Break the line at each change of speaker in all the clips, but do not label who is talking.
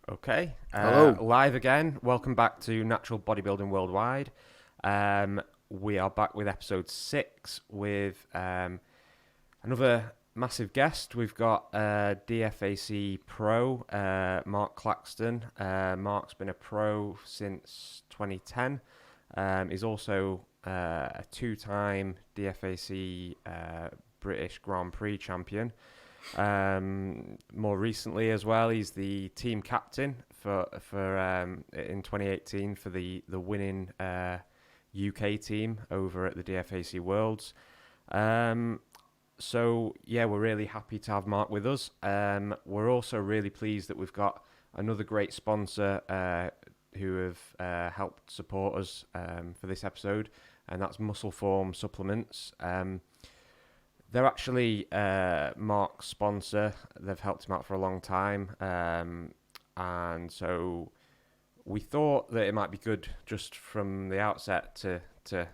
Okay.
Hello.
Live again. Welcome back to Natural Bodybuilding Worldwide. We are back with episode 6 with another massive guest. We've got DFAC Pro, Mark Claxton. Mark's been a pro since 2010. He's also a 2-time DFAC British Grand Prix champion. More recently as well, he's the team captain for in 2018 for the winning UK team over at the DFAC Worlds. So yeah, we're really happy to have Mark with us. We're also really pleased that we've got another great sponsor who have helped support us for this episode, and that's Muscle Form Supplements. They're actually Mark's sponsor. They've helped him out for a long time. And so we thought that it might be good just from the outset to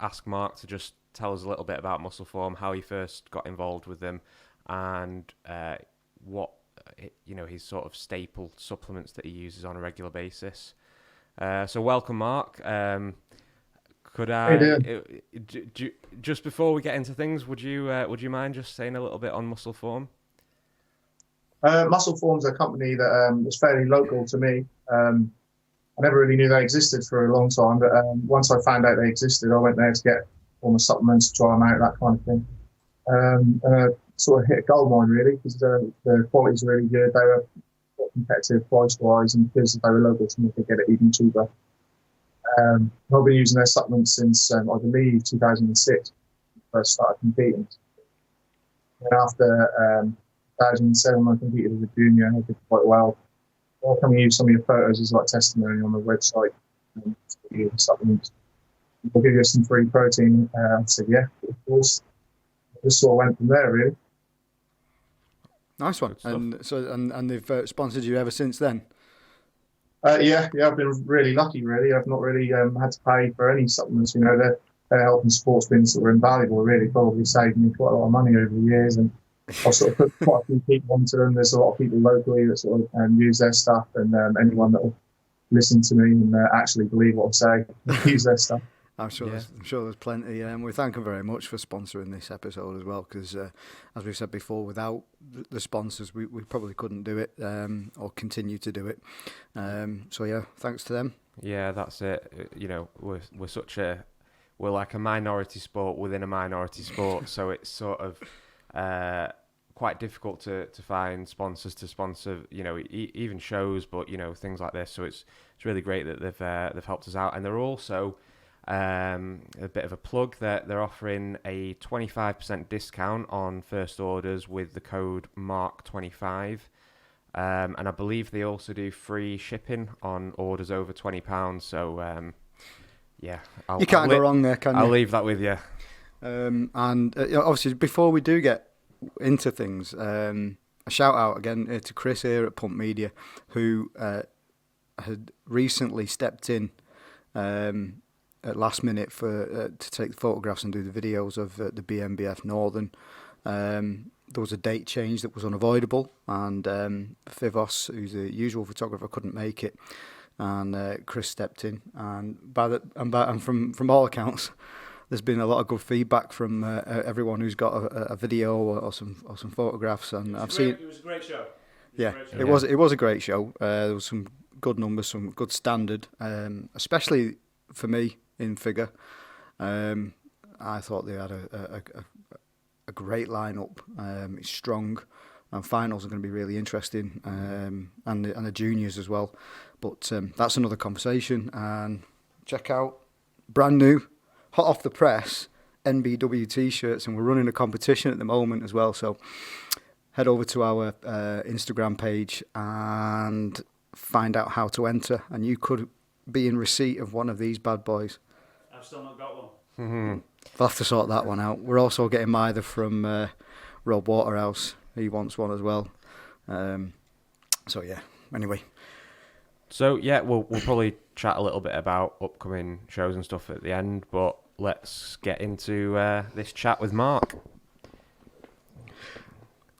ask Mark to just tell us a little bit about Muscle Form, how he first got involved with them, and what his sort of staple supplements that he uses on a regular basis. So welcome, Mark. Could I, just before we get into things, would you mind just saying a little bit on Muscle Form?
Muscle Form's a company that was fairly local to me. I never really knew they existed for a long time, but once I found out they existed, I went there to get all my supplements, try them out, that kind of thing. And I sort of hit a gold mine, really, because the quality's really good. They were competitive price-wise, and because they were local to me, they get it even cheaper. I've been using their supplements since, I believe, 2006, when I first started competing. And after 2007, I competed as a junior, and I did quite well. I'll come and use some of your photos as like testimony on the website. Supplements. We'll give you some free protein. I said, yeah, of course. Just sort of went from there, really.
Nice one. And they've sponsored you ever since then?
Yeah, I've been really lucky, really. I've not really had to pay for any supplements. Their help and support's been sort of invaluable, really. Probably saved me quite a lot of money over the years, and I've sort of put quite a few people onto them. There's a lot of people locally that sort of use their stuff, and anyone that will listen to me and actually believe what I say, use their stuff.
I'm sure there's plenty. We thank them very much for sponsoring this episode as well, because as we've said before, without the sponsors, we probably couldn't do it or continue to do it. So yeah, thanks to them.
Yeah, that's it. We're like a minority sport within a minority sport, so it's sort of quite difficult to find sponsors to sponsor, even shows, but things like this. So it's really great that they've helped us out, and they're also a bit of a plug that they're offering a 25% discount on first orders with the code MARK25, and I believe they also do free shipping on orders over £20. So yeah,
you can't go wrong there, can you?
I'll leave that with you.
And obviously, before we do get into things, a shout out again to Chris here at Pump Media, who had recently stepped in at last minute to take the photographs and do the videos of the BNBF Northern. There was a date change that was unavoidable, and Fivos, who's the usual photographer, couldn't make it, and Chris stepped in. And from all accounts, there's been a lot of good feedback from everyone who's got a video or some photographs, and I've seen.
It was a great show.
It was a great show. There was some good numbers, some good standard, especially for me in figure. I thought they had a great lineup. It's strong, and finals are going to be really interesting, and the juniors as well. But that's another conversation. And check out brand new, hot off the press, NBW t-shirts, and we're running a competition at the moment as well. So head over to our Instagram page and find out how to enter, and you could be in receipt of one of these bad boys.
I've still not got one.
Mm-hmm.
We'll have to sort that one out. We're also getting either from Rob Waterhouse. He wants one as well. So yeah, anyway.
So yeah, we'll probably chat a little bit about upcoming shows and stuff at the end, but let's get into this chat with Mark.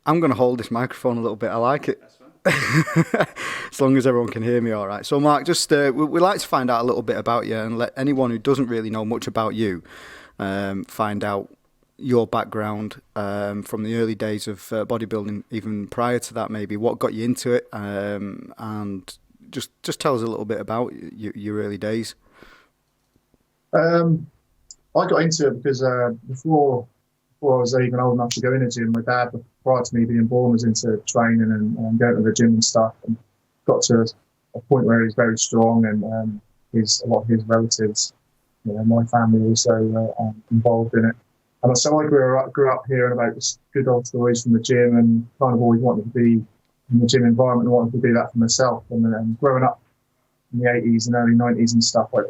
I'm going to hold this microphone a little bit. I like it.
That's fine.
As long as everyone can hear me all right. So, Mark, just we'd like to find out a little bit about you and let anyone who doesn't really know much about you find out your background from the early days of bodybuilding, even prior to that, maybe. What got you into it? And just tell us a little bit about your early days.
I got into it because before I was even old enough to go in a gym, my dad, prior to me being born, was into training and going to the gym and stuff, and got to a point where he's very strong, and a lot of his relatives, my family also involved in it. And so I grew up hearing about this good old stories from the gym, and kind of always wanted to be in the gym environment and wanted to do that for myself. And growing up in the 80s and early 90s and stuff, like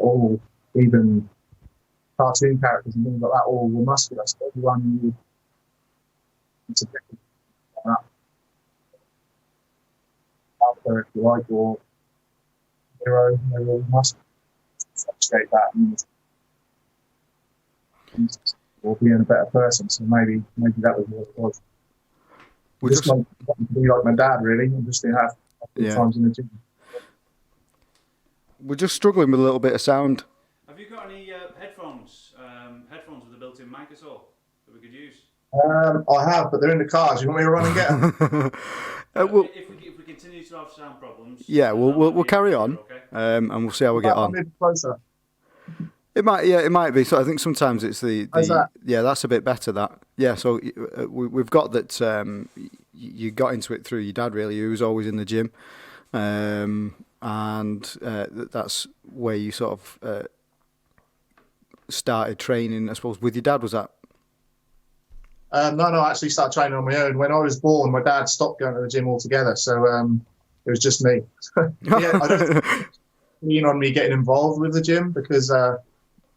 even cartoon characters and things like that, all were muscular. So everyone knew to pick up if you like, or hero, they were all muscular. Appreciate that or being a better person. So maybe that was what it was. Just like wanting to be like my dad, really, and just to have times in the gym.
We're just struggling with a little bit of sound.
Have you got any headphones with a built-in mic at all that we could use?
I have, but they're in the car. Do you want me to run and get them?
If we continue to have sound problems,
we'll carry on,
okay?
And we'll see how we get on.
Maybe closer.
It might be. So I think sometimes it's the that's a bit better. So we've got that. You got into it through your dad, really, who was always in the gym, and that's where you sort of started training, I suppose, with your dad. Was that?
No, I actually started training on my own. When I was born, my dad stopped going to the gym altogether, so it was just me. I don't lean on me getting involved with the gym because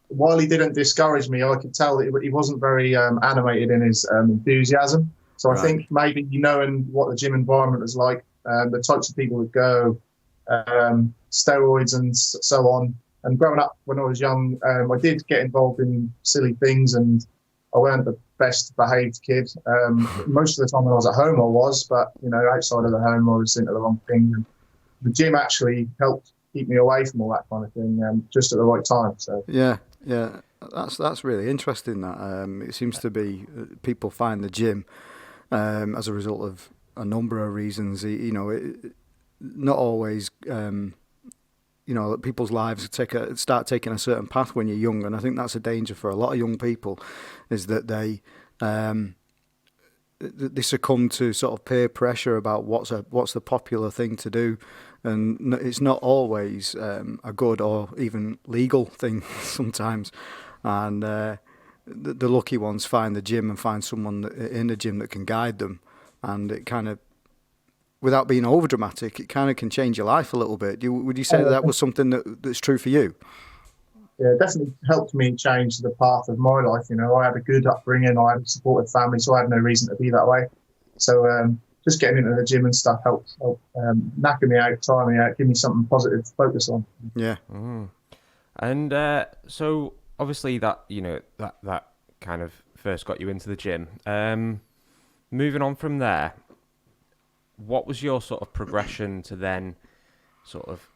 while he didn't discourage me, I could tell that he wasn't very animated in his enthusiasm. So I think maybe knowing what the gym environment was like, the types of people that go, steroids and so on. And growing up when I was young, I did get involved in silly things, and I weren't the best behaved kid. Most of the time when I was at home, I was, but outside of the home, I was into the wrong thing. And the gym actually helped keep me away from all that kind of thing, just at the right time. So
yeah, that's really interesting. That it seems to be people find the gym as a result of a number of reasons. Not always. People's lives start taking a certain path when you're young, and I think that's a danger for a lot of young people, is that they succumb to sort of peer pressure about what's the popular thing to do, and it's not always a good or even legal thing sometimes. And the lucky ones find the gym and find someone in the gym that can guide them, and it kind of, without being over dramatic, it kind of can change your life a little bit. Would you say that was something that's true for you?
Yeah, it definitely helped me change the path of my life. I had a good upbringing, I had a supportive family, so I had no reason to be that way. So just getting into the gym and stuff helped knacking me out, tiring me out, give me something positive to focus on.
Yeah.
Mm. And so obviously that that kind of first got you into the gym. Moving on from there, what was your sort of progression to then sort of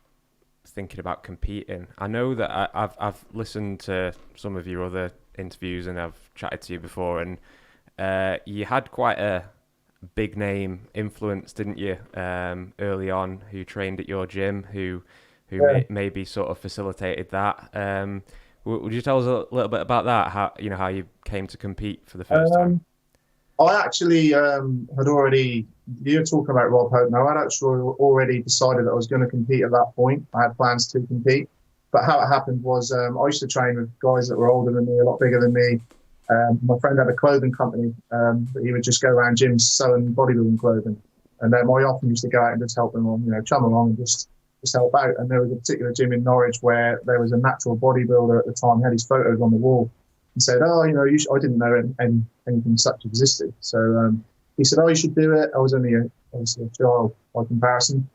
thinking about competing? I know that I've listened to some of your other interviews and I've chatted to you before, and you had quite a big name influence, didn't you, early on, who trained at your gym, who maybe sort of facilitated that. Would you tell us a little bit about that? How you came to compete for the first time?
I actually had already, you're talking about Rob Hope now, I'd actually already decided that I was going to compete at that point. I had plans to compete. But how it happened was I used to train with guys that were older than me, a lot bigger than me. My friend had a clothing company, but he would just go around gyms selling bodybuilding clothing. And then I often used to go out and just help them on, chum along and just help out. And there was a particular gym in Norwich where there was a natural bodybuilder at the time, he had his photos on the wall. And said, I didn't know anything such existed. So he said, you should do it. I was only obviously a child by comparison.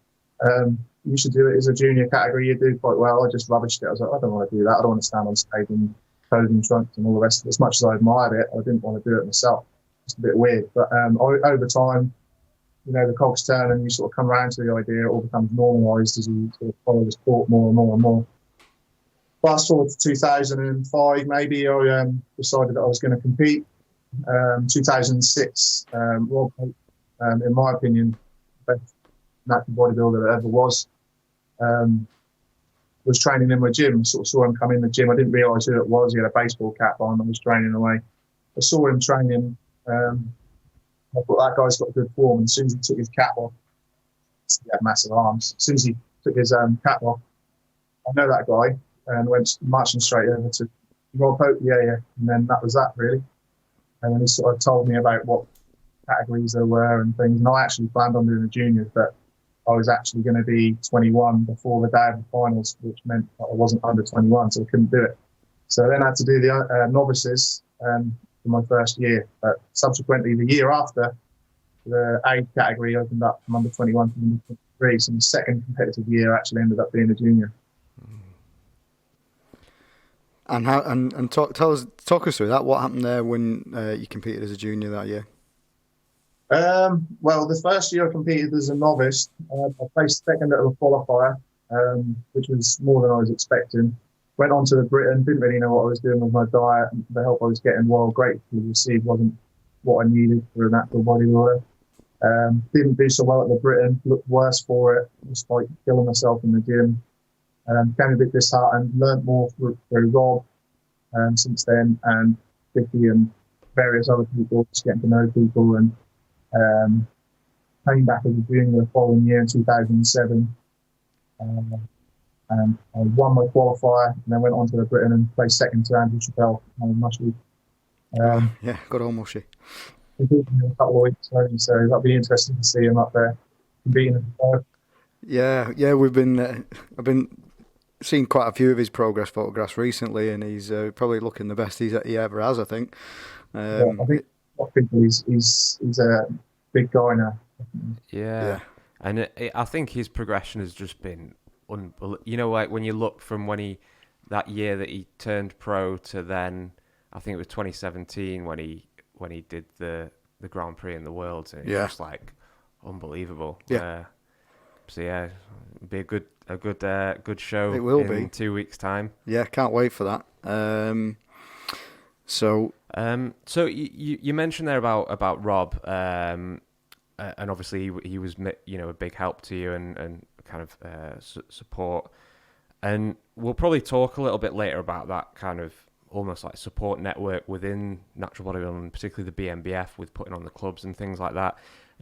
You should do it as a junior category. You do quite well. I just rubbished it. I was like, I don't want to do that. I don't want to stand on stage in clothing trunks and all the rest of it. As much as I admired it, I didn't want to do it myself. It's a bit weird. But over time, the cogs turn and you sort of come around to the idea, it all becomes normalised as you sort of follow the sport more and more and more. Fast forward to 2005, maybe, I decided that I was going to compete. 2006, Rob, in my opinion, the best natural bodybuilder that ever was training in my gym. Sort of saw him come in the gym. I didn't realise who it was. He had a baseball cap on and was training away. I saw him training. I thought, that guy's got good form. And as soon as he took his cap off, he had massive arms. As soon as he took his cap off, I know that guy, and went marching straight over to Rob Hope. Yeah. And then that was that, really. And then he sort of told me about what categories there were and things. And I actually planned on doing the juniors, but I was actually going to be 21 before the day of the finals, which meant that I wasn't under 21, so I couldn't do it. So then I had to do the novices for my first year. But subsequently, the year after, the age category opened up from under 21 to under 23. So the second competitive year actually ended up being a junior.
And how? And talk us through that. What happened there when you competed as a junior that year?
Well, the first year I competed as a novice, I placed second at a qualifier, which was more than I was expecting. Went on to the Britain, didn't really know what I was doing with my diet. The help I was getting, while gratefully received, wasn't what I needed for a natural bodybuilder. Didn't do so well at the Britain, looked worse for it, just like killing myself in the gym. Became a bit disheartened, learnt more through Rob since then, and Vicky and various other people, just getting to know people, and came back as a junior the following year in 2007. And I won my qualifier, and then went on to the Britain and placed second to Andrew Chappelle in Mushy.
Yeah, good old Mushy.
Competing in a couple of weeks, so that'll be interesting to see him up there competing.
Yeah, we've been I've been seeing quite a few of his progress photographs recently, and he's probably looking the best he ever has, I think.
I think a lot of people, he's a big guy now.
Yeah. And I think his progression has just been like when you look from that year that he turned pro to then, I think it was 2017 when he did the Grand Prix in the Worlds, and it was just like unbelievable.
Yeah.
So yeah, it'll be a good show.
It will
in
be
2 weeks' time.
Yeah, can't wait for that. So
you mentioned there about Rob, and obviously he was a big help to you and kind of support, and we'll probably talk a little bit later about that kind of almost like support network within natural bodybuilding, particularly the BNBF with putting on the clubs and things like that.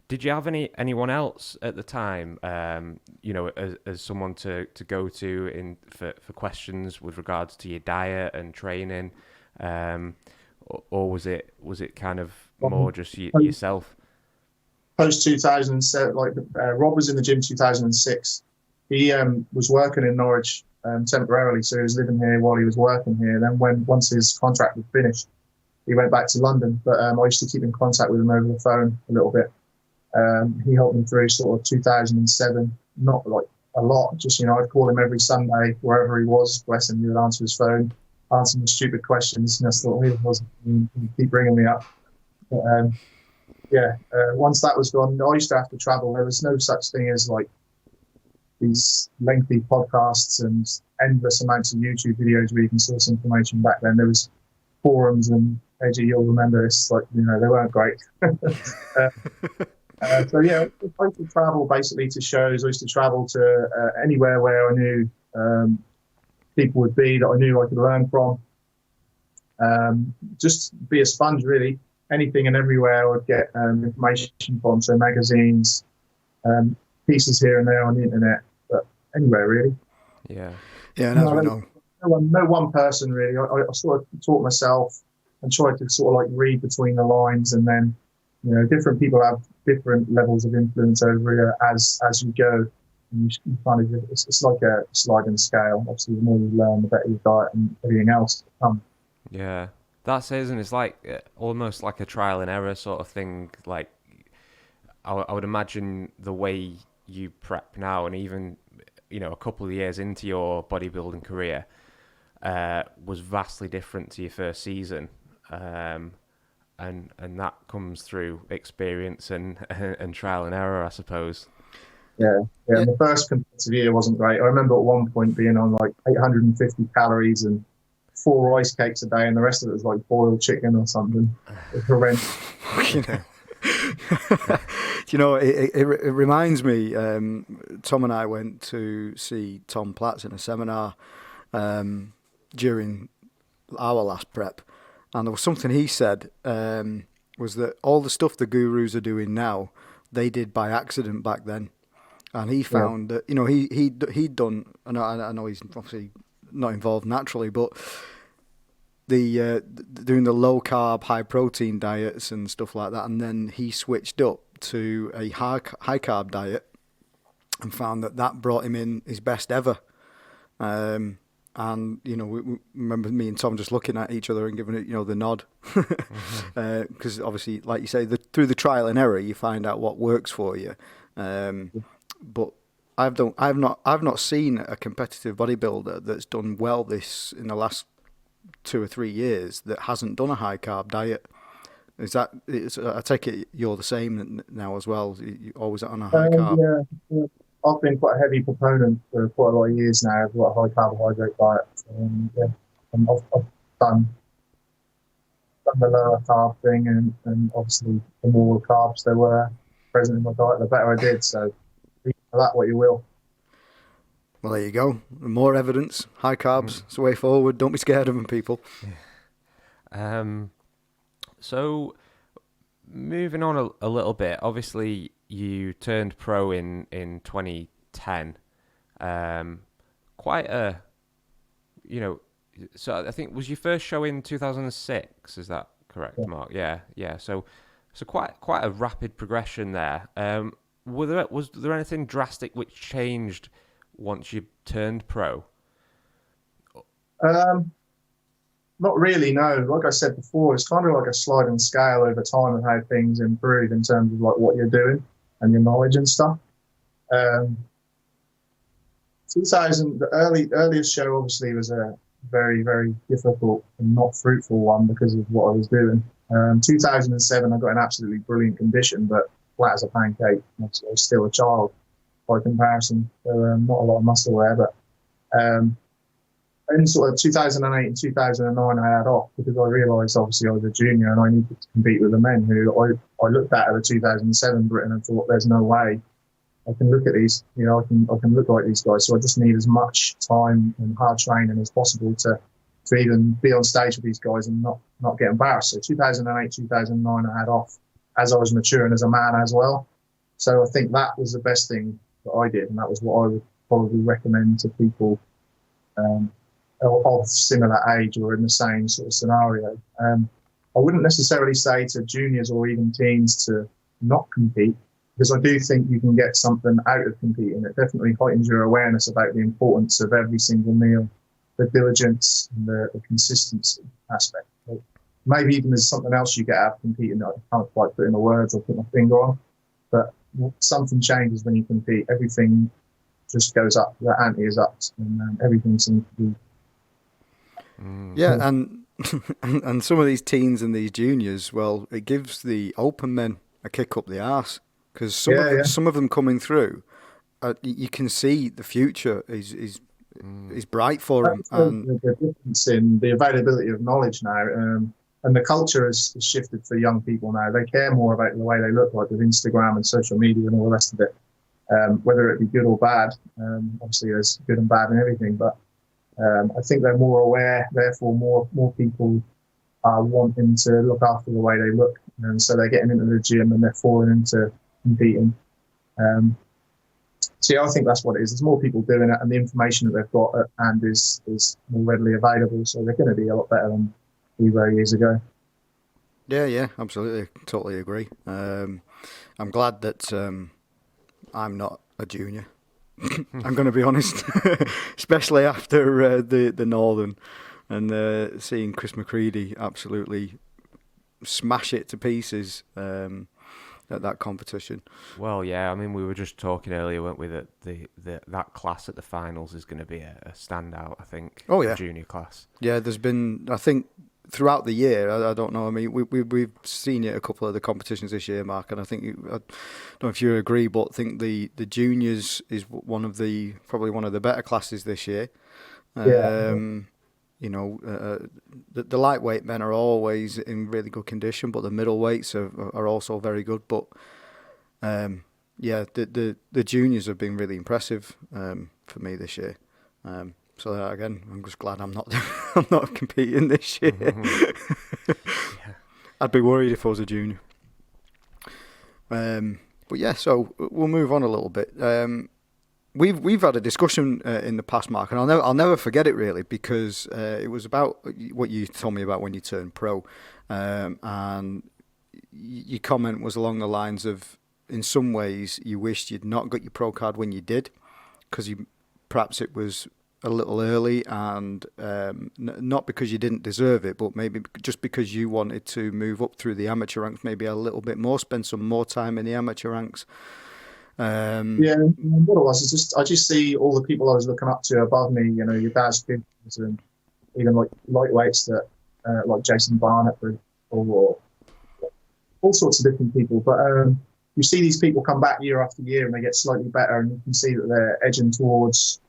Did you have anyone else at the time, as someone to go to for questions with regards to your diet and training, or was it kind of more just yourself?
Post 2007, Rob was in the gym 2006. He was working in Norwich temporarily, so he was living here while he was working here. Then once his contract was finished, he went back to London. But I used to keep in contact with him over the phone a little bit. He helped me through sort of 2007, not like a lot, just, I'd call him every Sunday, wherever he was, bless him, he would answer his phone, answer me stupid questions, and I thought, he wasn't, keep bringing me up. But, once that was gone, I used to have to travel. There was no such thing as like these lengthy podcasts and endless amounts of YouTube videos where you can source information back then. There was forums, and AJ, you'll remember this, they weren't great. I used to travel basically to shows. I used to travel to anywhere where I knew people would be that I knew I could learn from. Just be a sponge, really. Anything and everywhere I would get information from, so magazines, pieces here and there on the internet, but anywhere really.
Yeah, no
one person really. I sort of taught myself and tried to sort of like read between the lines, and then different people have different levels of influence over you as you go. And you kind of, it's like a sliding scale. Obviously, the more you learn, the better your diet and everything else becomes.
Yeah. That's it, isn't it? It's like almost like a trial and error sort of thing. Like I would imagine the way you prep now, and even a couple of years into your bodybuilding career, was vastly different to your first season. and that comes through experience and and trial and error, I suppose.
Yeah. The first competitive year wasn't great. I remember at one point being on like 850 calories and 4 rice cakes a day, and the rest of it was like boiled chicken or something. It was horrendous.
It reminds me, Tom and I went to see Tom Platts in a seminar during our last prep, and there was something he said, was that all the stuff the gurus are doing now, they did by accident back then. And he found that, he'd done, and I know he's obviously not involved naturally, but doing the low carb, high protein diets and stuff like that, and then he switched up to a high carb diet and found that brought him in his best ever. And we remember me and Tom just looking at each other and giving it the nod, because obviously, like you say, through the trial and error you find out what works for you. But I've not seen a competitive bodybuilder that's done well this in the last 2 or 3 years that hasn't done a high carb diet. I take it you're the same now as well. You always on a high carb.
Yeah, I've been quite a heavy proponent for quite a lot of years now of a high carbohydrate diet. I've done the lower carb thing, and obviously the more carbs there were present in my diet, the better I did. So for that what you will.
Well, there you go. More evidence. High carbs. It's the way forward. Don't be scared of them, people.
Yeah. So moving on a little bit. Obviously, you turned pro in 2010. Quite a, so I think was your first show in 2006. Is that correct, Mark? Yeah. So quite a rapid progression there. Was there anything drastic which changed once you turned pro?
Not really, no. Like I said before, it's kind of like a sliding scale over time of how things improve in terms of like what you're doing and your knowledge and stuff. 2000, the earliest show obviously was a very, very difficult and not fruitful one because of what I was doing. 2007, I got in absolutely brilliant condition, but flat as a pancake. I was still a child by comparison, so not a lot of muscle there. But in sort of 2008 and 2009, I had off because I realised obviously I was a junior and I needed to compete with the men who I looked at the 2007 Britain and thought, there's no way I can look at these, I can look like these guys. So I just need as much time and hard training as possible to even be on stage with these guys and not get embarrassed. So 2008, 2009, I had off as I was maturing as a man as well. So I think that was the best thing that I did, and that was what I would probably recommend to people of similar age or in the same sort of scenario. I wouldn't necessarily say to juniors or even teens to not compete, because I do think you can get something out of competing. It definitely heightens your awareness about the importance of every single meal, the diligence and the consistency aspect. Maybe even there's something else you get out of competing that I can't quite put in the words or put my finger on, but something changes when you compete. Everything just goes up, the ante is up, and everything seems to be.
Yeah, and some of these teens and these juniors, well, it gives the open men a kick up the arse, because some of them coming through, you can see the future is bright for them. And
the difference in the availability of knowledge now, and the culture has shifted for young people now. They care more about the way they look like with Instagram and social media and all the rest of it, whether it be good or bad. Obviously, there's good and bad in everything, but I think they're more aware. Therefore, more people are wanting to look after the way they look, and so they're getting into the gym and they're falling into competing. So yeah, I think that's what it is. There's more people doing it, and the information that they've got at hand is more readily available. So they're going to be a lot better than we were years ago.
Yeah, absolutely, totally agree. I'm glad that I'm not a junior. I'm going to be honest, especially after the Northern and seeing Chris McCready absolutely smash it to pieces at that competition.
Well, yeah, I mean, we were just talking earlier, weren't we, that that class at the finals is going to be a standout, I think.
Oh, yeah.
The junior class.
Yeah, there's been, I think, throughout the year, I don't know. I mean, we've seen it a couple of the competitions this year, Mark, and I think I don't know if you agree, but I think the juniors is probably one of the better classes this year. You know, the lightweight men are always in really good condition, but the middleweights are also very good. But the juniors have been really impressive for me this year. So again, I'm just glad I'm not I'm not competing this year. I'd be worried if I was a junior. But yeah, so we'll move on a little bit. We've had a discussion in the past, Mark, and I'll never forget it really, because it was about what you told me about when you turned pro, and your comment was along the lines of, in some ways, you wished you'd not got your pro card when you did, because perhaps it was a little early, and not because you didn't deserve it, but maybe just because you wanted to move up through the amateur ranks maybe a little bit more, spend some more time in the amateur ranks.
What it was is I just see all the people I was looking up to above me, you know, your dad's kids, and even like lightweights that like Jason Barnett or all sorts of different people. But you see these people come back year after year and they get slightly better, and you can see that they're edging towards,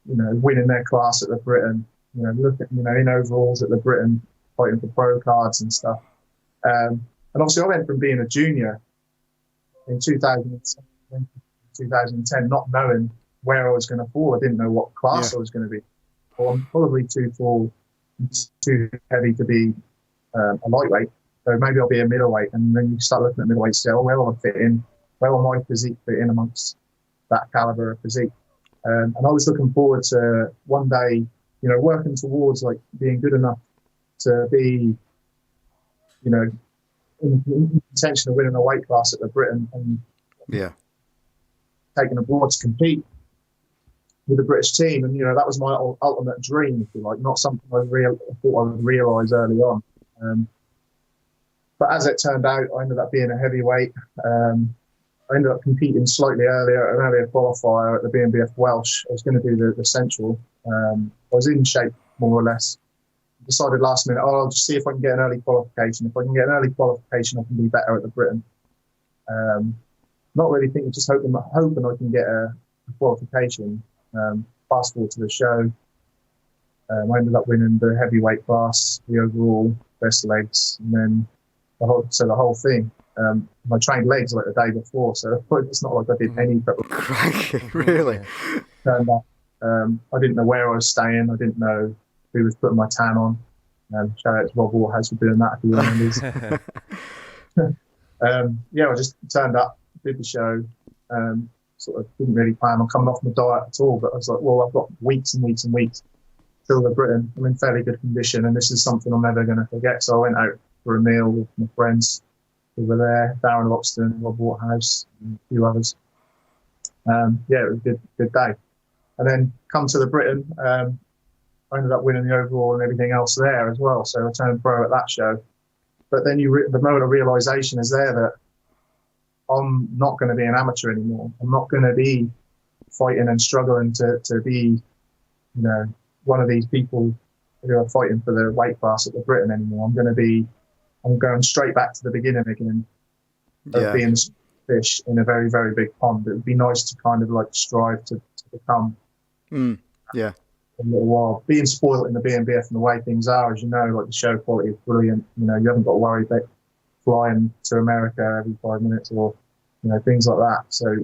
you know, winning their class at the Britain. You know, look at, you know, in overalls at the Britain, fighting for pro cards and stuff. And obviously, I went from being a junior in 2010, not knowing where I was going to fall. I didn't know what class I was going to be. Well, I'm probably too tall, too heavy to be a lightweight. So maybe I'll be a middleweight. And then you start looking at middleweight, say, oh, where will I fit in? Where will my physique fit in amongst that caliber of physique? And I was looking forward to one day, you know, working towards like being good enough to be, you know, in contention of winning a weight class at the Britain and taken abroad to compete with the British team. And, you know, that was my ultimate dream, if you like, not something I thought I would realise early on. But as it turned out, I ended up being a heavyweight. I ended up competing slightly earlier, an earlier qualifier at the BNBF Welsh. I was going to do the Central. I was in shape, more or less. Decided last minute, I'll just see if I can get an early qualification. If I can get an early qualification, I can be better at the Britain. Not really thinking, just hoping I can get a qualification. Fast forward to the show. I ended up winning the heavyweight class, the overall, best legs, and then the whole thing. I trained legs like the day before, so it's not like I did any preparation.
Really?
Turned up. I didn't know where I was staying. I didn't know who was putting my tan on. Shout out to Rob Waterhouse for doing that, if you remember. I just turned up, did the show. Sort of didn't really plan on coming off my diet at all, but I was like, well, I've got weeks and weeks and weeks till the Britain. I'm in fairly good condition, and this is something I'm never going to forget. So I went out for a meal with my friends who were there, Darren Loxton, Rob Waterhouse, and a few others. It was a good day. And then come to the Britain, I ended up winning the overall and everything else there as well. So I turned pro at that show. But then the moment of realisation is there that I'm not going to be an amateur anymore. I'm not going to be fighting and struggling to be, you know, one of these people who are fighting for the weight class at the Britain anymore. I'm going straight back to the beginning again of being a fish in a very, very big pond. It would be nice to kind of like strive to become a little while. Being spoiled in the BNBF and the way things are, as you know, like the show quality is brilliant. You know, you haven't got to worry about flying to America every 5 minutes or, you know, things like that. So,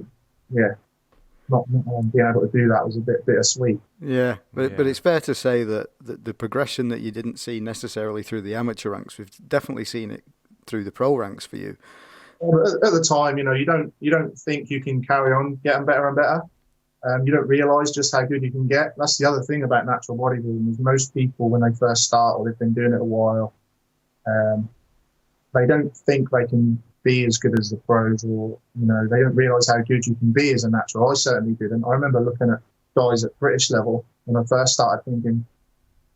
yeah, not being able to do that was a bit bittersweet.
Yeah, but it's fair to say that the progression that you didn't see necessarily through the amateur ranks, we've definitely seen it through the pro ranks for you.
At the time, you know, you don't think you can carry on getting better and better. You don't realise just how good you can get. That's the other thing about natural bodybuilding is most people, when they first start or they've been doing it a while, they don't think they can be as good as the pros, or, you know, they don't realise how good you can be as a natural. I certainly didn't. I remember looking at guys at British level when I first started thinking,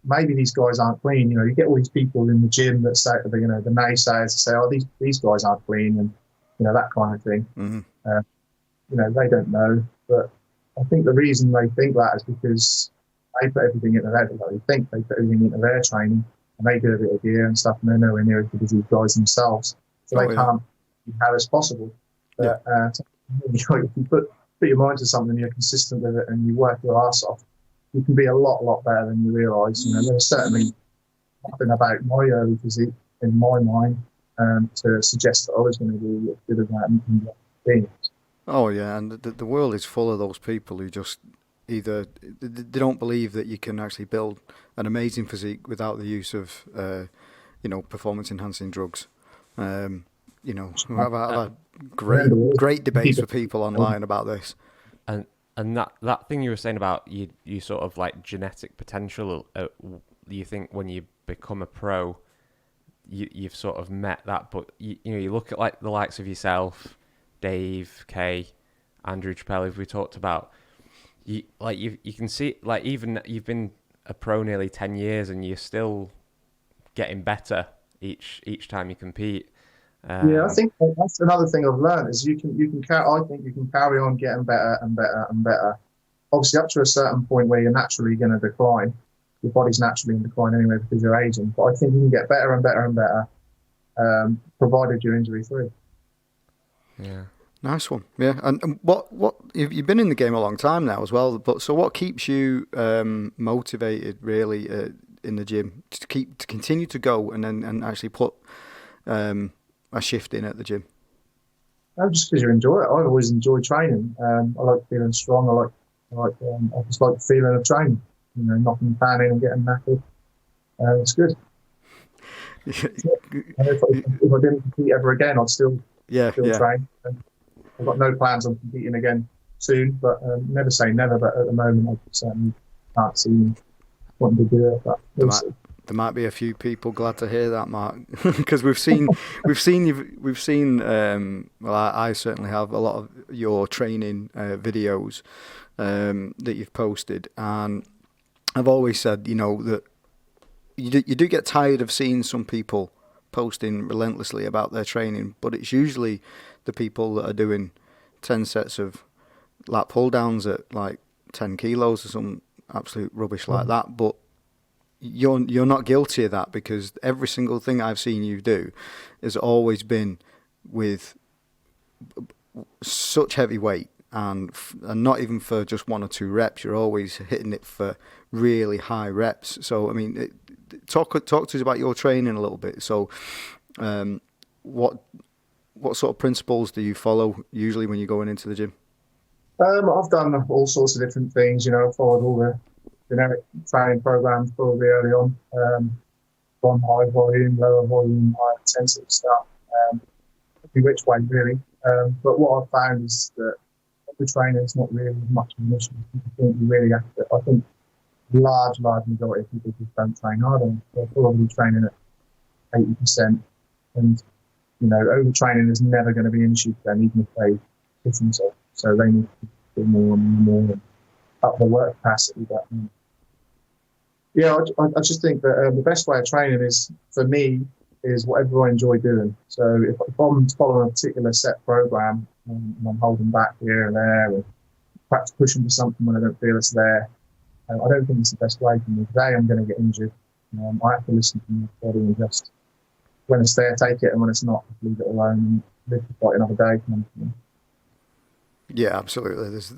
maybe these guys aren't clean. You know, you get all these people in the gym that say, you know, the naysayers say, oh, these guys aren't clean, and, you know, that kind of thing. Mm-hmm. You know, they don't know, but I think the reason they think that is because they put everything into their, they think they put everything into their training, and they do a bit of gear and stuff, and they're nowhere near as good as these guys themselves, so they can't be how as possible. But if you put your mind to something, you're consistent with it, and you work your arse off, you can be a lot better than you realise. There's certainly nothing about my early physique in my mind to suggest that I was going to be as good as that and being.
Oh yeah, and the world is full of those people who just either they don't believe that you can actually build an amazing physique without the use of performance enhancing drugs. I've had great debates with people online about this.
And that thing you were saying about you sort of like genetic potential, you think when you become a pro, you've sort of met that, but you look at like the likes of yourself, Dave, Kay, Andrew Chappelle, who we talked about. You can see, like, even you've been a pro nearly 10 years and you're still getting better each time you compete.
I think that's another thing I've learned is I think you can carry on getting better and better and better. Obviously, up to a certain point where you're naturally going to decline. Your body's naturally in decline anyway because you're aging. But I think you can get better and better and better, provided you're injury free.
Yeah, nice one. Yeah, and what you've been in the game a long time now as well. But so what keeps you motivated really in the gym to continue to go and actually put a shift in at the gym?
Just because you enjoy it. I've always enjoyed training. I like feeling strong. I just like the feeling of training. Knocking the pan in and getting knackered. It's good. If I didn't compete ever again, I'd still train. I've got no plans on competing again soon, but never say never. But at the moment, I certainly can't see me wanting to do it. But
there might be a few people glad to hear that, Mark, because we've seen. Well, I certainly have a lot of your training videos that you've posted, and I've always said, that you do get tired of seeing some people posting relentlessly about their training, but it's usually the people that are doing 10 sets of lat pull downs at like 10 kilos or some absolute rubbish like that. But you're not guilty of that, because every single thing I've seen you do has always been with such heavy weight. And not even for just 1 or 2 reps, you're always hitting it for really high reps. So, I mean, talk to us about your training a little bit. So, what sort of principles do you follow usually when you're going into the gym?
I've done all sorts of different things. I've followed all the generic training programs probably early on. Gone high volume, lower volume, high intensity stuff. Which way really. But what I've found is that the training is not really much of an issue. I think you really have to. I think large majority of people just don't train hard, and they're probably training at 80%. And overtraining is never going to be an issue for them, even if they push themselves. So they need to do more and more and up their work capacity. But I just think that the best way of training is, for me, is whatever I enjoy doing. So if I'm following a particular set program and I'm holding back here and there and perhaps pushing for something when I don't feel it's there, I don't think it's the best way for me. Today I'm going to get injured. I have to listen to my body and just, when it's there, take it, and when it's not, leave it alone and live to fight another day.
Yeah, absolutely. There's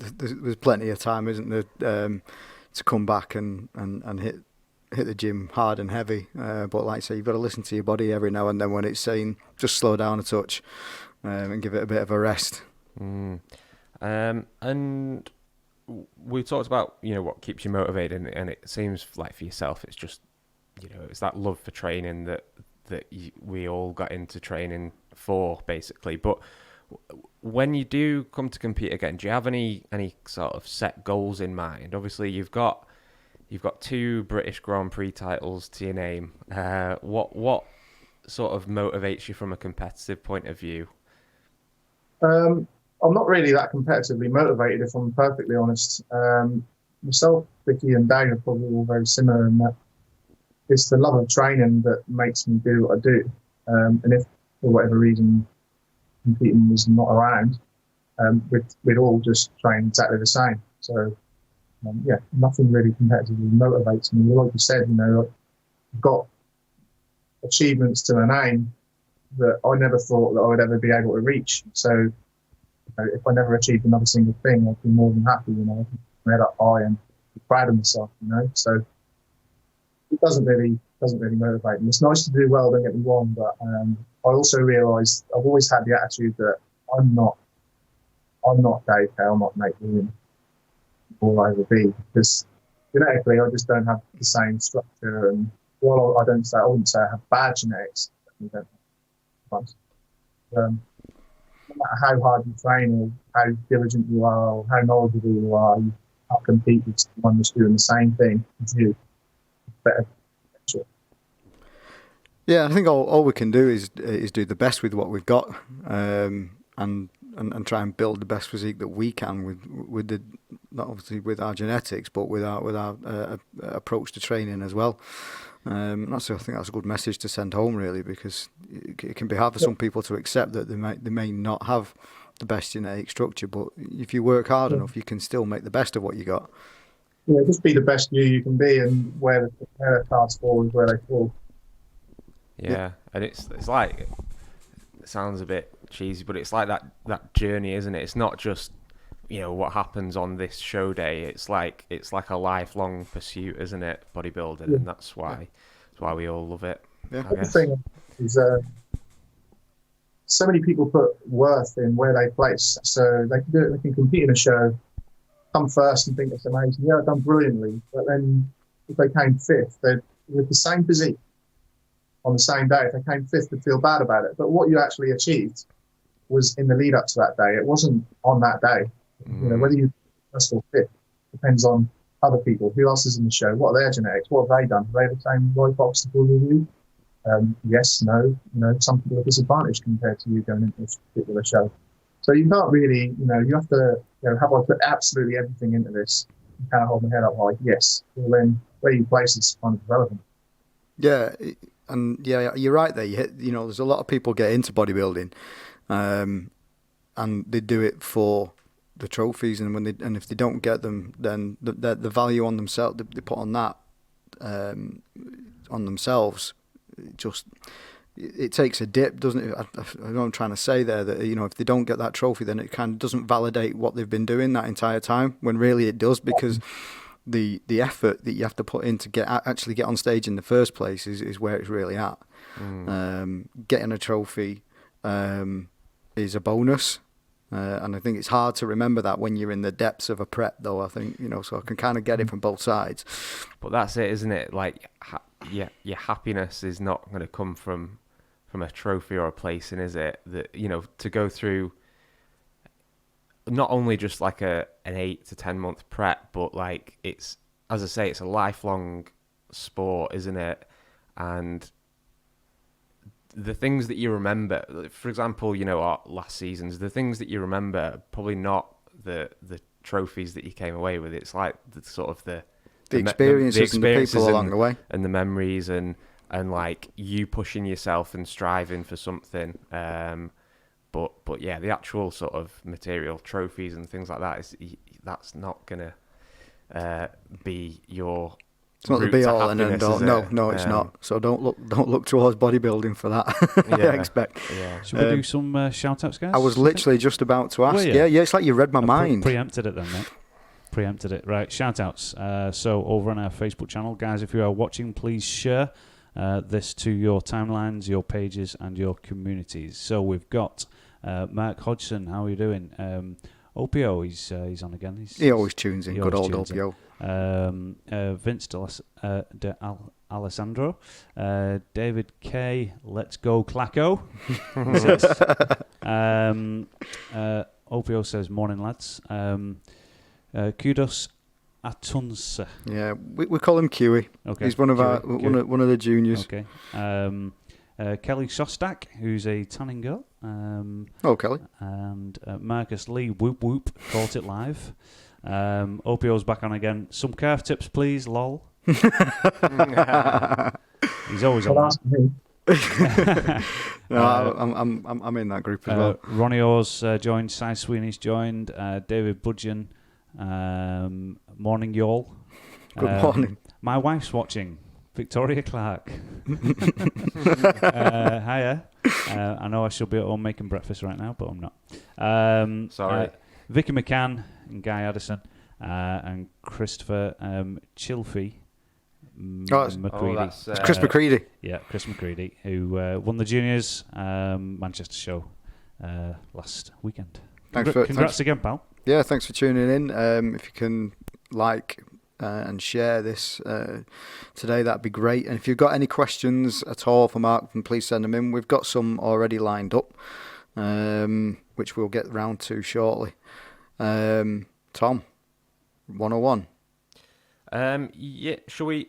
plenty of time, isn't there, to come back and hit the gym hard and heavy, but like I say, you've got to listen to your body every now and then when it's saying just slow down a touch and give it a bit of a rest.
And we talked about what keeps you motivated, and it seems like for yourself it's just it's that love for training that we all got into training for, basically. But when you do come to compete again, do you have any sort of set goals in mind? Obviously you've got 2 British Grand Prix titles to your name. What sort of motivates you from a competitive point of view?
I'm not really that competitively motivated, if I'm perfectly honest. Myself, Vicky and Dave are probably all very similar in that it's the love of training that makes me do what I do. And if for whatever reason competing was not around, we'd all just train exactly the same. So nothing really competitively motivates me. Like you said, I've got achievements to my name that I never thought that I would ever be able to reach. So if I never achieved another single thing, I'd be more than happy, made up high and be proud of myself, So it doesn't really motivate me. It's nice to do well, don't get me wrong, but I also realised I've always had the attitude that I'm not Dave K, I'm not Nate Williams, or I will be, because genetically I just don't have the same structure. And while I wouldn't say I have bad genetics, I don't have much. No matter how hard you train or how diligent you are or how knowledgeable you are, you can't compete with someone that's doing the same thing as you. Better.
Yeah, I think all we can do is do the best with what we've got, and try and build the best physique that we can with the, not obviously with our genetics, but with our approach to training as well. I think that's a good message to send home, really, because it can be hard for some people to accept that they may not have the best genetic structure, but if you work hard enough, you can still make the best of what you got.
Yeah, just be the best you can be, and where the cards fall is where they fall.
Yeah, and it's like, it sounds a bit cheesy, but it's like that journey, isn't it? It's not just what happens on this show day. It's like a lifelong pursuit, isn't it? Bodybuilding, and that's why we all love it.
Yeah.
The thing is, so many people put worth in where they place, so they can do it. They can compete in a show, come first, and think it's amazing. Yeah, I've done brilliantly, but then if they came fifth, they're with the same physique on the same day. If they came fifth, they'd feel bad about it. But what you actually achieved was in the lead up to that day. It wasn't on that day. Whether you first or fifth depends on other people. Who else is in the show? What are their genetics? What have they done? Have they the same life obstacle as you? Yes, no. Some people are disadvantaged compared to you going into this particular show. So you can't really, you have to, have I put absolutely everything into this? You can't hold my head up high. Yes. Well, then where you place is kind of relevant.
Yeah, and yeah, you're right there. There's a lot of people get into bodybuilding, and they do it for the trophies, and if they don't get them, then the value on themselves they put on that on themselves, it takes a dip, doesn't it? I know what I'm trying to say there, that if they don't get that trophy, then it kind of doesn't validate what they've been doing that entire time, when really it does, because the effort that you have to put in to actually get on stage in the first place is where it's really at. Getting a trophy is a bonus. And I think it's hard to remember that when you're in the depths of a prep, though. I think, so I can kind of get it from both sides.
But that's it, isn't it? Like, your happiness is not going to come from a trophy or a placing, is it? That, to go through not only just like an 8 to 10 month prep, but like it's, as I say, it's a lifelong sport, isn't it? And the things that you remember, for example, our last seasons, the things that you remember are probably not the trophies that you came away with. It's like the sort of the
experiences and the people along the way,
and the memories, and like you pushing yourself and striving for something. But yeah, the actual sort of material trophies and things like that that's not gonna be your.
It's not the be all and end all. No, it's not. So don't look towards bodybuilding for that.
Yeah,
I expect.
Yeah.
Should we do some shout outs, guys?
I was literally just about to ask. Yeah, it's like you read my mind.
Preempted it then, mate. Preempted it. Right, shout outs. So over on our Facebook channel, guys, if you are watching, please share this to your timelines, your pages, and your communities. So we've got Mark Hodgson. How are you doing? Opio, he's on again.
He always tunes in. Good old Opio.
Vince de Alessandro, David K. Let's go Clacko. Opio says morning lads. Kudos Atunsa.
Yeah, we call him Kiwi.
Okay,
he's one of
Kiwi.
one of the juniors.
Okay. Kelly Shostak, who's a tanning girl.
Kelly.
And Marcus Lee, whoop whoop, caught it live. Opio's back on again. Some calf tips, please. Lol. He's always on that.
No, I'm in that group as well.
Ronnie Oars joined. Cy Sweeney's joined. David Budgeon. Morning, y'all.
Good morning.
My wife's watching. Victoria Clark. Hiya. I know I should be at home making breakfast right now, but I'm not.
Sorry.
Vicky McCann and Guy Addison and Christopher Chilfie. McCready.
It's Chris McCready.
Yeah, Chris McCready, who won the Juniors Manchester show last weekend. Congrats again, pal.
Yeah, thanks for tuning in. If you can like and share this today, that'd be great. And if you've got any questions at all for Mark, then please send them in. We've got some already lined up, which we'll get round to shortly. Tom, 101.
Yeah, should we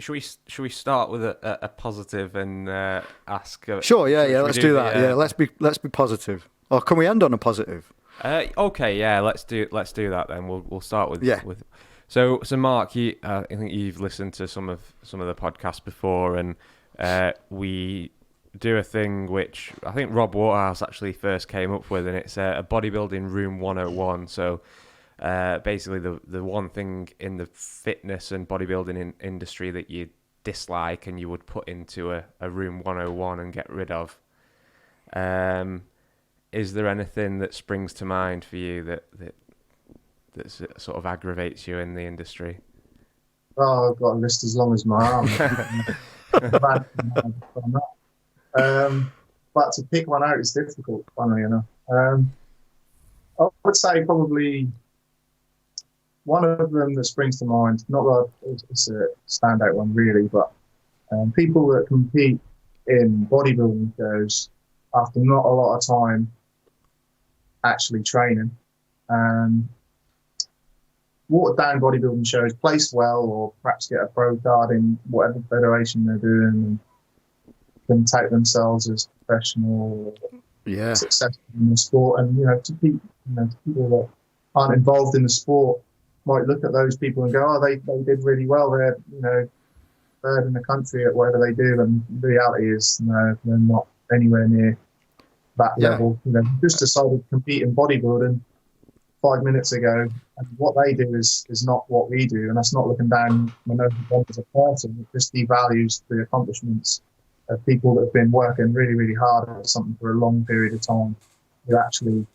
start with a positive and ask?
Sure, yeah, let's do that. Yeah, let's be positive. Or can we end on a positive?
Okay, yeah, let's do that then. We'll start with
yeah.
So Mark, I think you've listened to some of the podcasts before, and we do a thing which I think Rob Waterhouse actually first came up with, and it's a bodybuilding room 101. So basically the one thing in the fitness and bodybuilding industry that you dislike and you would put into a room 101 and get rid of. Is there anything that springs to mind for you that sort of aggravates you in the industry?
Oh, I've got a list as long as my arm. But to pick one out is difficult, funnily enough. I would say probably one of them that springs to mind, not that it's a standout one really, but people that compete in bodybuilding shows after not a lot of time actually training, watered down bodybuilding shows, place well, or perhaps get a pro card in whatever federation they're doing, and can take themselves as professional or successful in the sport. And to people that aren't involved in the sport might look at those people and go, oh, they did really well. They're third in the country at whatever they do, and the reality is no, they're not anywhere near that level. Just decided to compete in bodybuilding 5 minutes ago, and what they do is not what we do, and that's not looking down on as a person. It just devalues the accomplishments of people that have been working really, really hard at something for a long period of time, who actually,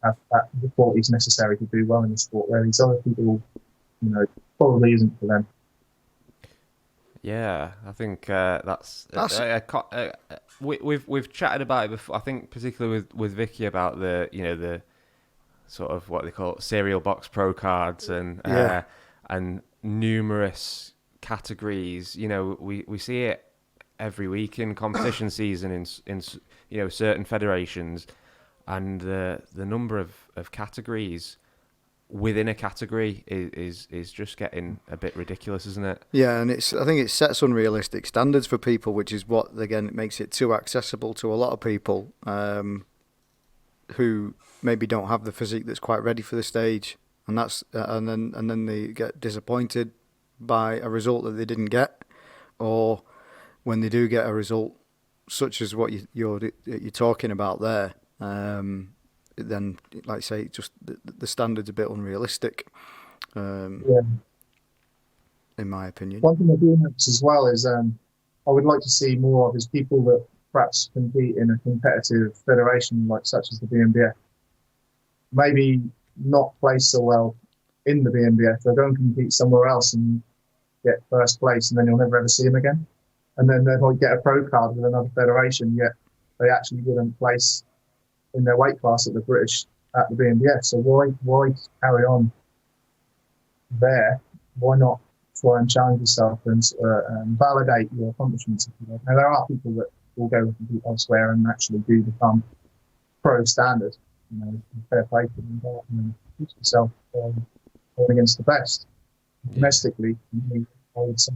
have the qualities necessary to do well in the sport, where these other people, probably isn't for them.
Yeah, I think we've chatted about it before. I think particularly with Vicky about the sort of what they call cereal box pro cards and numerous categories. We see it every week in competition season in certain federations, and the number of categories within a category is just getting a bit ridiculous, isn't it?
Yeah, and I think it sets unrealistic standards for people, which is what again it makes it too accessible to a lot of people who maybe don't have the physique that's quite ready for the stage, and that's and then they get disappointed by a result that they didn't get, or when they do get a result such as what you're talking about there. Then, like I say, just the standard's a bit unrealistic, in my opinion.
One thing I do notice as well is I would like to see more of is people that perhaps compete in a competitive federation such as the BNBF, maybe not place so well in the BNBF. They'll go and compete somewhere else and get first place, and then you'll never ever see them again. And then they might get a pro card with another federation, yet they actually wouldn't place in their weight class at the BNBF. So why carry on there? Why not try and challenge yourself and validate your accomplishments? Now there are people that will go and compete elsewhere and actually do become pro standard. Fair play to them, and teach yourself going against the best. Domestically, I would say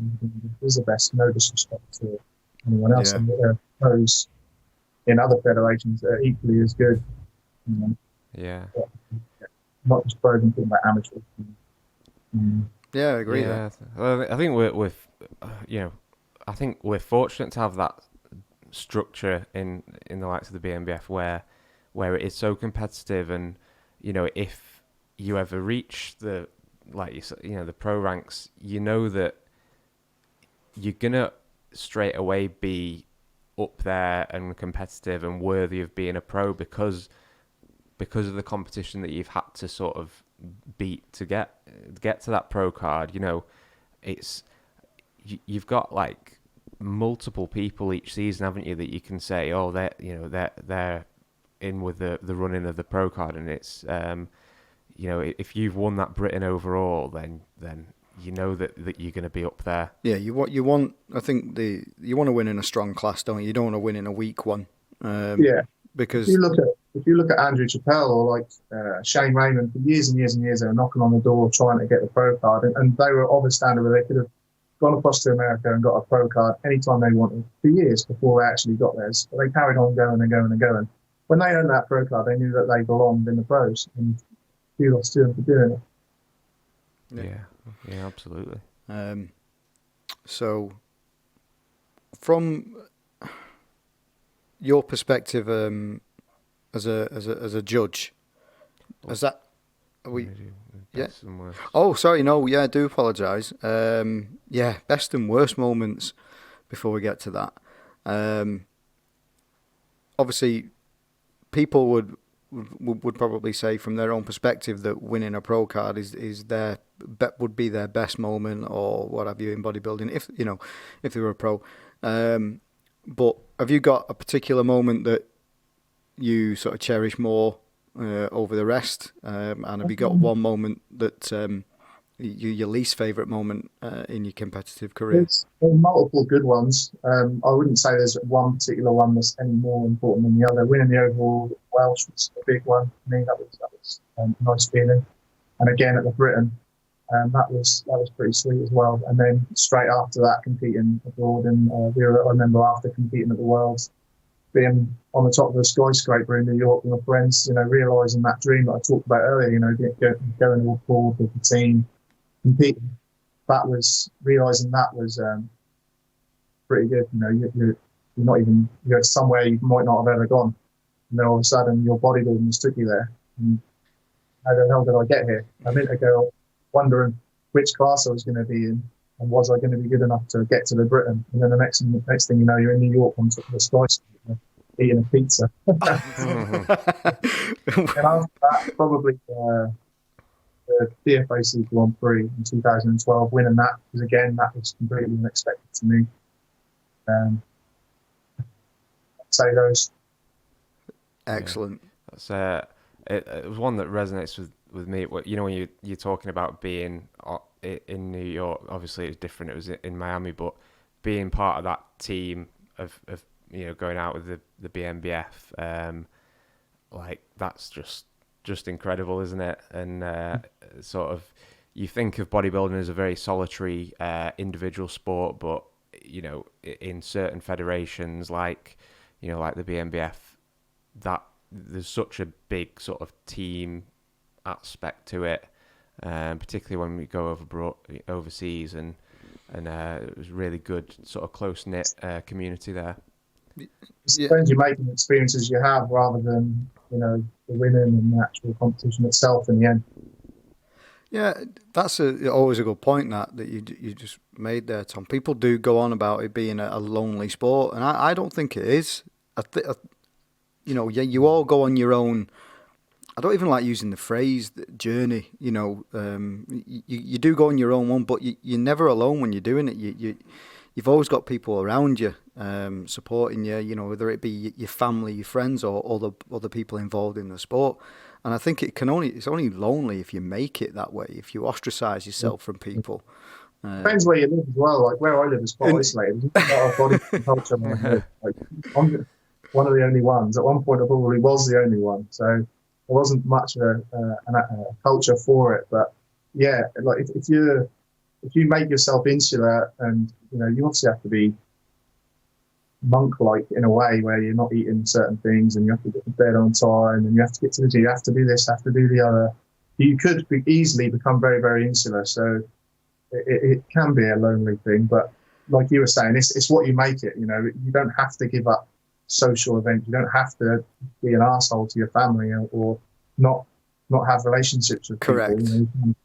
is the best. No disrespect to anyone else, and there are pros in other federations that are equally as good.
Yeah.
Not just pros, I'm talking about amateurs.
Yeah, I agree.
Yeah, I think I think we're fortunate to have that structure in the likes of the BNBF where it is so competitive, and if you ever reach the pro ranks, that you're gonna straight away be up there and competitive and worthy of being a pro because of the competition that you've had to sort of beat to get to that pro card. You know, you've got like multiple people each season, haven't you, that you can say, oh, they're in with the running of the pro card, and it's you know, if you've won that Britain overall, then you know that you're going to be up there.
Yeah, you want. I think you want to win in a strong class, don't you? You don't want to win in a weak one. Because
if you look at Andrew Chappelle or like Shane Raymond, for years and years and years, they were knocking on the door trying to get the pro card, and they were of a standard where they could have gone across to America and got a pro card anytime they wanted for years before they actually got theirs. But they carried on going and going and going. When they earned that pro card, they knew that they belonged in the pros, and kudos to them for doing it.
Yeah, absolutely.
So, from your perspective, as a judge, is that yeah? Oh, sorry, no, yeah, I do apologise. Yeah, best and worst moments. Before we get to that, obviously, people would probably say from their own perspective that winning a pro card would be their best moment or what have you in bodybuilding if they were a pro. But have you got a particular moment that you sort of cherish more over the rest? And have you got one moment that your least favourite moment in your competitive career?
There's multiple good ones. I wouldn't say there's one particular one that's any more important than the other. Winning the overall Welsh was a big one for me. That was a nice feeling. And again at the Britain, that was pretty sweet as well. And then straight after that, competing abroad, and I remember after competing at the Worlds, being on the top of the skyscraper in New York with my friends, realising that dream that I talked about earlier, going all forward with the team, competing. That was realising that was pretty good. You're somewhere you might not have ever gone, and then all of a sudden your bodybuilding has took you there. And how the hell did I get here? A minute ago, wondering which class I was going to be in, and was I going to be good enough to get to the Britain? And then the next thing you know, you're in New York on top of the skyscraper eating a pizza. And after that, probably the DFAC Grand Prix in 2012, winning that, because again, that was completely unexpected to me. I'd say those.
Excellent.
Yeah. That's it was one that resonates with me. When you're talking about being in New York, obviously it was different. It was in Miami, but being part of that team of going out with the BNBF, like that's just incredible, isn't it? And sort of you think of bodybuilding as a very solitary individual sport, but in certain federations like the BNBF, that there's such a big sort of team aspect to it, particularly when we go overseas, and it was really good sort of close-knit community there.
It's friends you make and experiences you have, rather than the winning and the actual competition itself in the end.
Yeah, that's always a good point that you just made there, Tom. People do go on about it being a lonely sport, and I don't think it is. You all go on your own. I don't even like using the phrase journey. You do go on your own one, but you're never alone when you're doing it. You've always got people around you, supporting you. Whether it be your family, your friends, or other people involved in the sport. And I think it's only lonely if you make it that way. If you ostracize yourself from people.
Depends where you live as well. Like where I live is quite isolated. There's not a lot of bodybuilding culture. I'm one of the only ones. At one point, I probably was the only one. So there wasn't much of a culture for it. But yeah, like if you make yourself insular, and you obviously have to be monk-like in a way, where you're not eating certain things, and you have to get to bed on time, and you have to get to the gym, you have to do this, have to do the other. You could easily become very, very insular. So it can be a lonely thing. But like you were saying, it's what you make it. You don't have to give up social events. You don't have to be an arsehole to your family or not have relationships with
Correct.
People.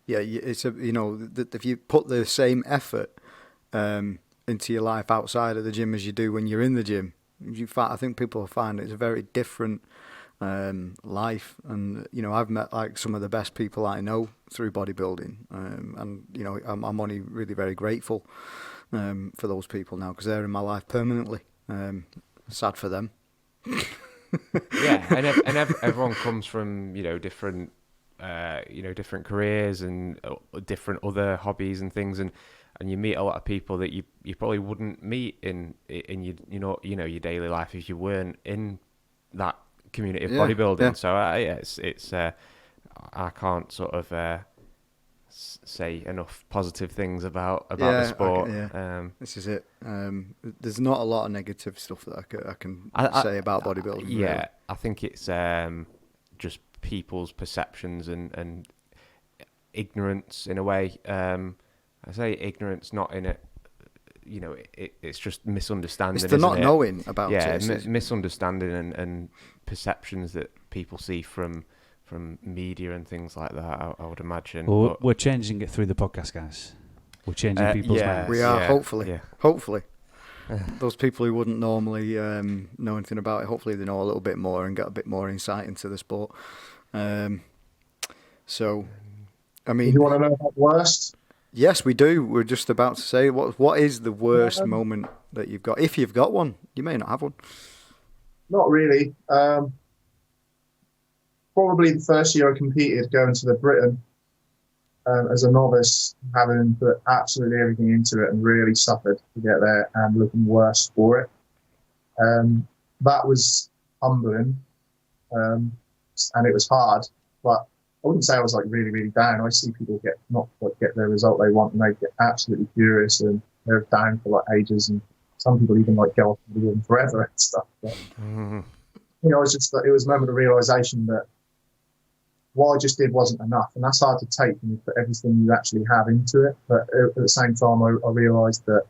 Yeah, it's if you put the same effort into your life outside of the gym as you do when you're in the gym. I think people find it's a very different life, and I've met like some of the best people I know through bodybuilding, and I'm only really very grateful for those people now, because they're in my life permanently. Sad for them.
Yeah, and everyone comes from different different careers and different other hobbies and things, and you meet a lot of people that you probably wouldn't meet in your your daily life if you weren't in that community of bodybuilding.
Yeah.
So it's I can't sort of say enough positive things about the sport.
This is it. There's not a lot of negative stuff that I can say about bodybuilding.
Yeah,
really.
I think it's just people's perceptions and ignorance in a way. I say ignorance not in it. It's just misunderstanding.
It's the not knowing about it.
Yeah, misunderstanding and perceptions that people see from media and things like that, I would imagine.
Well, we're changing it through the podcast, guys. We're changing people's minds.
We are, hopefully.
Yeah.
Hopefully. Those people who wouldn't normally know anything about it, hopefully they know a little bit more and get a bit more insight into the sport. So, I mean...
You want to know about worst?
Yes, we do. We're just about to say, what is the worst moment that you've got? If you've got one. You may not have one.
Not really. Probably the first year I competed, going to the Britain as a novice, having put absolutely everything into it and really suffered to get there and looking worse for it. That was humbling, and it was hard, but I wouldn't say I was like really, really down. I see people not get their result they want, and they get absolutely furious and they're down for like ages, and some people even like go off and live forever and stuff. But, it was a moment of realization that what I just did wasn't enough, and that's hard to take when you put everything you actually have into it. But at the same time, I realized that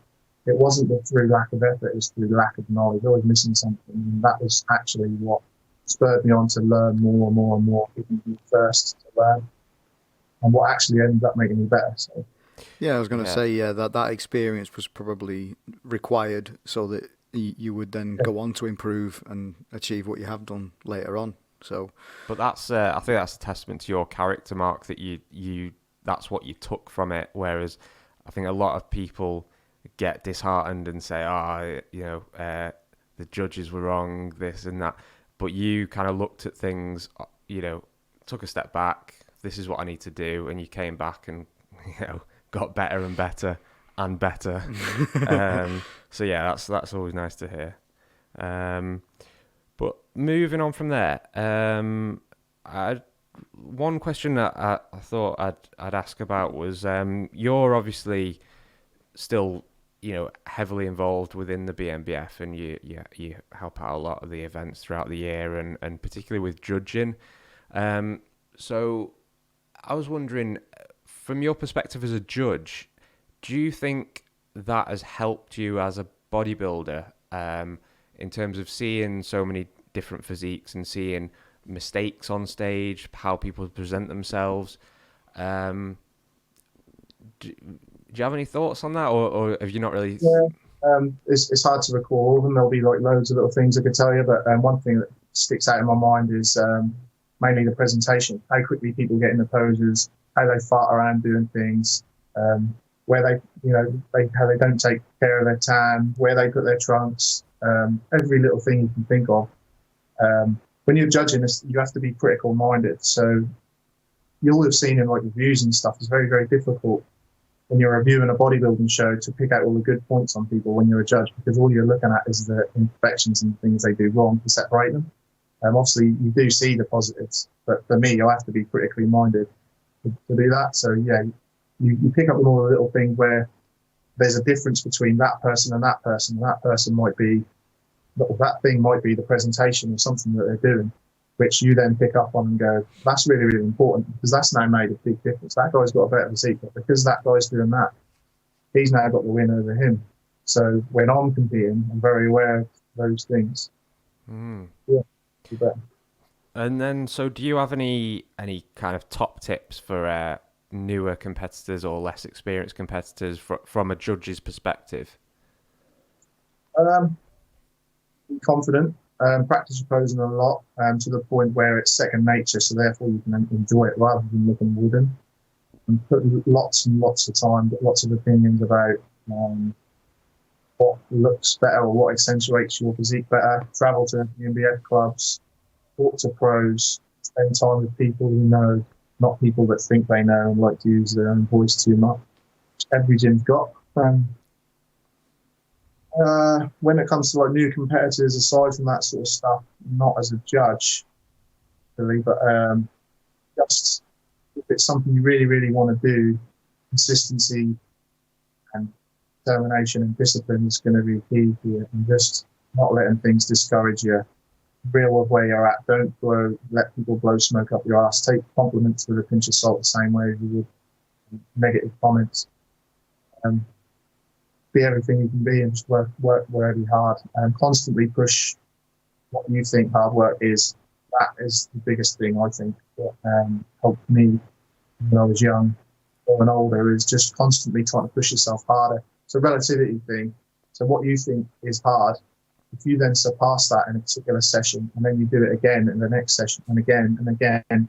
it wasn't through lack of effort; it was through lack of knowledge. I was missing something, and that was actually what spurred me on to learn more and more and more, giving me first to learn, and what actually ended up making me better. So,
yeah, I was going to say that experience was probably required so that you would then go on to improve and achieve what you have done later on. So,
but that's I think that's a testament to your character, Mark, that you that's what you took from it. Whereas I think a lot of people get disheartened and say, the judges were wrong, this and that. But you kind of looked at things, took a step back. This is what I need to do, and you came back and got better and better and better. So yeah, that's always nice to hear. But moving on from there, one question that I thought I'd ask about was you're obviously still heavily involved within the BNBF, and you help out a lot of the events throughout the year, and particularly with judging. So I was wondering, from your perspective as a judge, do you think that has helped you as a bodybuilder in terms of seeing so many different physiques and seeing mistakes on stage, how people present themselves? Do you have any thoughts on that, or have you not really?
Yeah, it's hard to recall all of them. There'll be like loads of little things I could tell you, but one thing that sticks out in my mind is mainly the presentation, how quickly people get in the poses, how they fart around doing things, where how they don't take care of their tan, where they put their trunks, every little thing you can think of. When you're judging this, you have to be critical minded. So you'll have seen in like reviews and stuff, it's very, very difficult when you're reviewing a bodybuilding show to pick out all the good points on people when you're a judge, because all you're looking at is the imperfections and things they do wrong to separate them. Obviously, you do see the positives, but for me, you'll have to be critically minded to do that. So yeah, you pick up on all the little things where there's a difference between that person and that person. And that person might be, that thing might be the presentation or something that they're doing, which you then pick up on and go, that's really, really important, because that's now made a big difference. That guy's got a better physique, but because that guy's doing that, he's now got the win over him. So when I'm competing, I'm very aware of those things. Yeah, you bet.
And then, so do you have any kind of top tips for newer competitors or less experienced competitors from a judge's perspective?
Be confident, practice your posing a lot to the point where it's second nature, so therefore you can enjoy it rather than looking wooden. And put lots and lots of time, get lots of opinions about what looks better or what accentuates your physique better. Travel to BNBF clubs, talk to pros, spend time with people who know, not people that think they know and like to use their own voice too much. Every gym's got. When it comes to like new competitors, aside from that sort of stuff, not as a judge, really, but just if it's something you really, really want to do, consistency and determination and discipline is going to be key here, and just not letting things discourage you. Real with where you're at. Don't let people blow smoke up your ass. Take compliments with a pinch of salt the same way as you would negative comments. Be everything you can be and just work really hard and constantly push what you think hard work is. That is the biggest thing I think that helped me when I was young or an older, is just constantly trying to push yourself harder. It's a relativity thing. So what you think is hard, if you then surpass that in a particular session and then you do it again in the next session and again and again,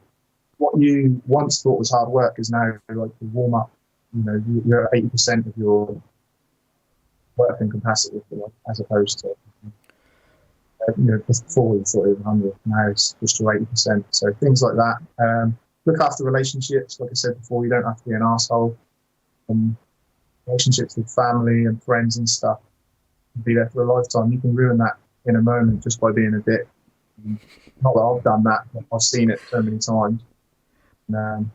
what you once thought was hard work is now like the warm up. You know, you're at 80% of your working capacity, as opposed to before you thought it was 100. Now it's just to 80%. So things like that. Look after relationships. Like I said before, you don't have to be an asshole. Relationships with family and friends and stuff, be there for a lifetime. You can ruin that in a moment just by being a dick. Not that I've done that, but I've seen it so many times. And,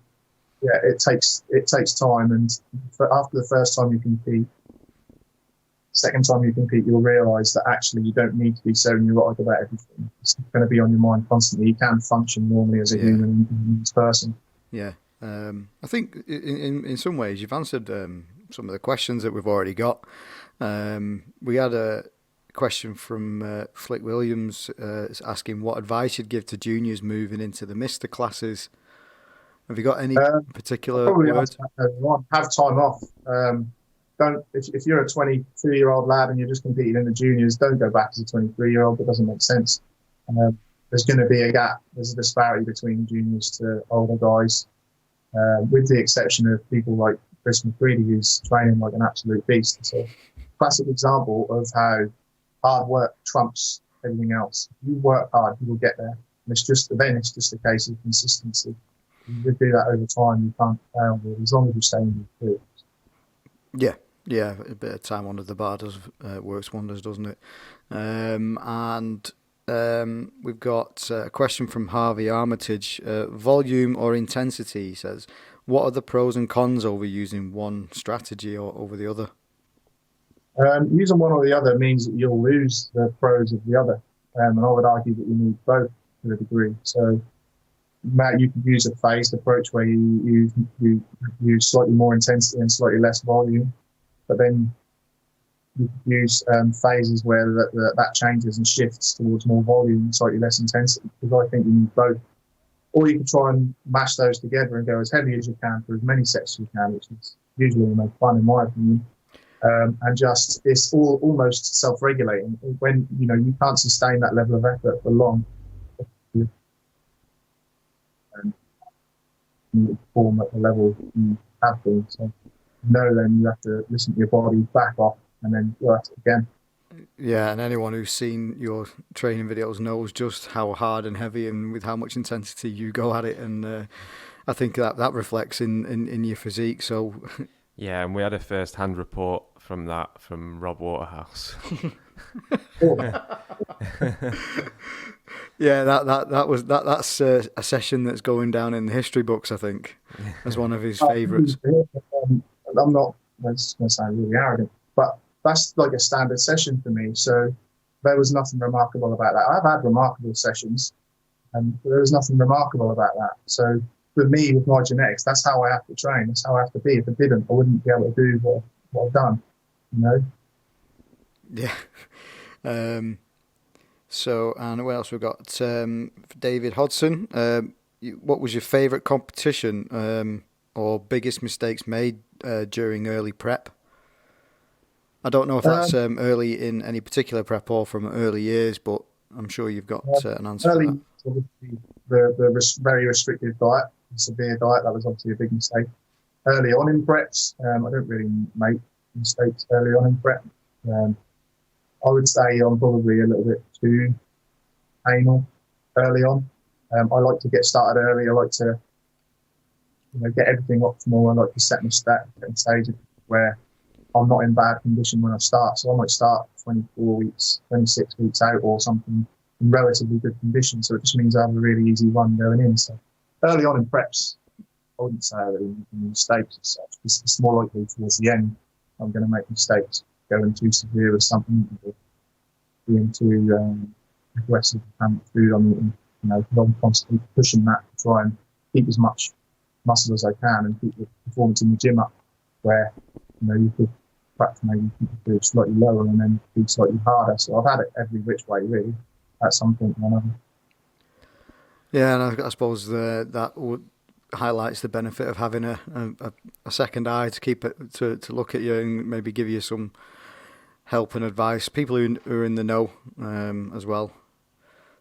it takes time, and after the first time you compete, second time you compete, you'll realise that actually you don't need to be so neurotic about everything. It's going to be on your mind constantly. You can function normally as a human person.
Yeah. I think in some ways you've answered some of the questions that we've already got. We had a question from Flick Williams asking what advice you'd give to juniors moving into the Mr. classes. Have you got any particular words?
Have time off. Don't if you're a 22-year-old lad and you're just competing in the juniors, don't go back as a 23-year-old. That doesn't make sense. There's going to be a gap. There's a disparity between juniors to older guys, with the exception of people like Chris McCready, who's training like an absolute beast. It's a classic example of how hard work trumps everything else. If you work hard, you will get there. And it's just a case of consistency. You do that over time, you can't fail, as long as you stay in your field.
Yeah, a bit of time under the bar does works wonders, doesn't it? And we've got a question from Harvey Armitage. Volume or intensity, he says. What are the pros and cons over using one strategy or over the other?
Using one or the other means that you'll lose the pros of the other. And I would argue that you need both to a degree. So Matt, you could use a phased approach where you use slightly more intensity and slightly less volume, but then you could use phases where that changes and shifts towards more volume and slightly less intensity, because I think you need both. Or you could try and mash those together and go as heavy as you can for as many sets as you can, which is usually the most fun in my opinion. And just it's all almost self-regulating. When you can't sustain that level of effort for long, you perform at the level you have been. So then you have to listen to your body, back off, and then go at it again.
Yeah, and anyone who's seen your training videos knows just how hard and heavy and with how much intensity you go at it, and I think that reflects in your physique. So
yeah, and we had a first-hand report from Rob Waterhouse.
Yeah, that's a session that's going down in the history books, I think, as one of his favourites.
I'm not. That's going to sound really arrogant, but that's like a standard session for me. So there was nothing remarkable about that. I've had remarkable sessions, and there was nothing remarkable about that. So for me, with my genetics, that's how I have to train. That's how I have to be. If I didn't, I wouldn't be able to do what I've done.
Yeah. So, and what else we've got? David Hodson. What was your favourite competition? or biggest mistakes made during early prep? I don't know if that's early in any particular prep or from early years, but I'm sure you've got an answer for
Early,
that.
obviously, the very restrictive diet, the severe diet, that was obviously a big mistake. Early on in preps, I don't really make mistakes early on in prep. I would say I'm probably a little bit too anal early on. I like to get started early. I like to get everything optimal. I like to set my stat at a stage where I'm not in bad condition when I start. So I might start 24 weeks, 26 weeks out or something in relatively good condition. So it just means I have a really easy run going in. So early on in preps, I wouldn't say I really make mistakes as such. It's more likely towards the end I'm going to make mistakes, going too severe with something, or being too aggressive with how much food I'm eating. I'm constantly pushing that to try and keep as much muscle as I can and keep the performance in the gym up, where you could perhaps maybe keep the food slightly lower and then be slightly harder. So I've had it every which way really at some point or another.
Yeah, and I suppose that highlights the benefit of having a second eye to keep it to look at you and maybe give you some help and advice. People who are in the know as well.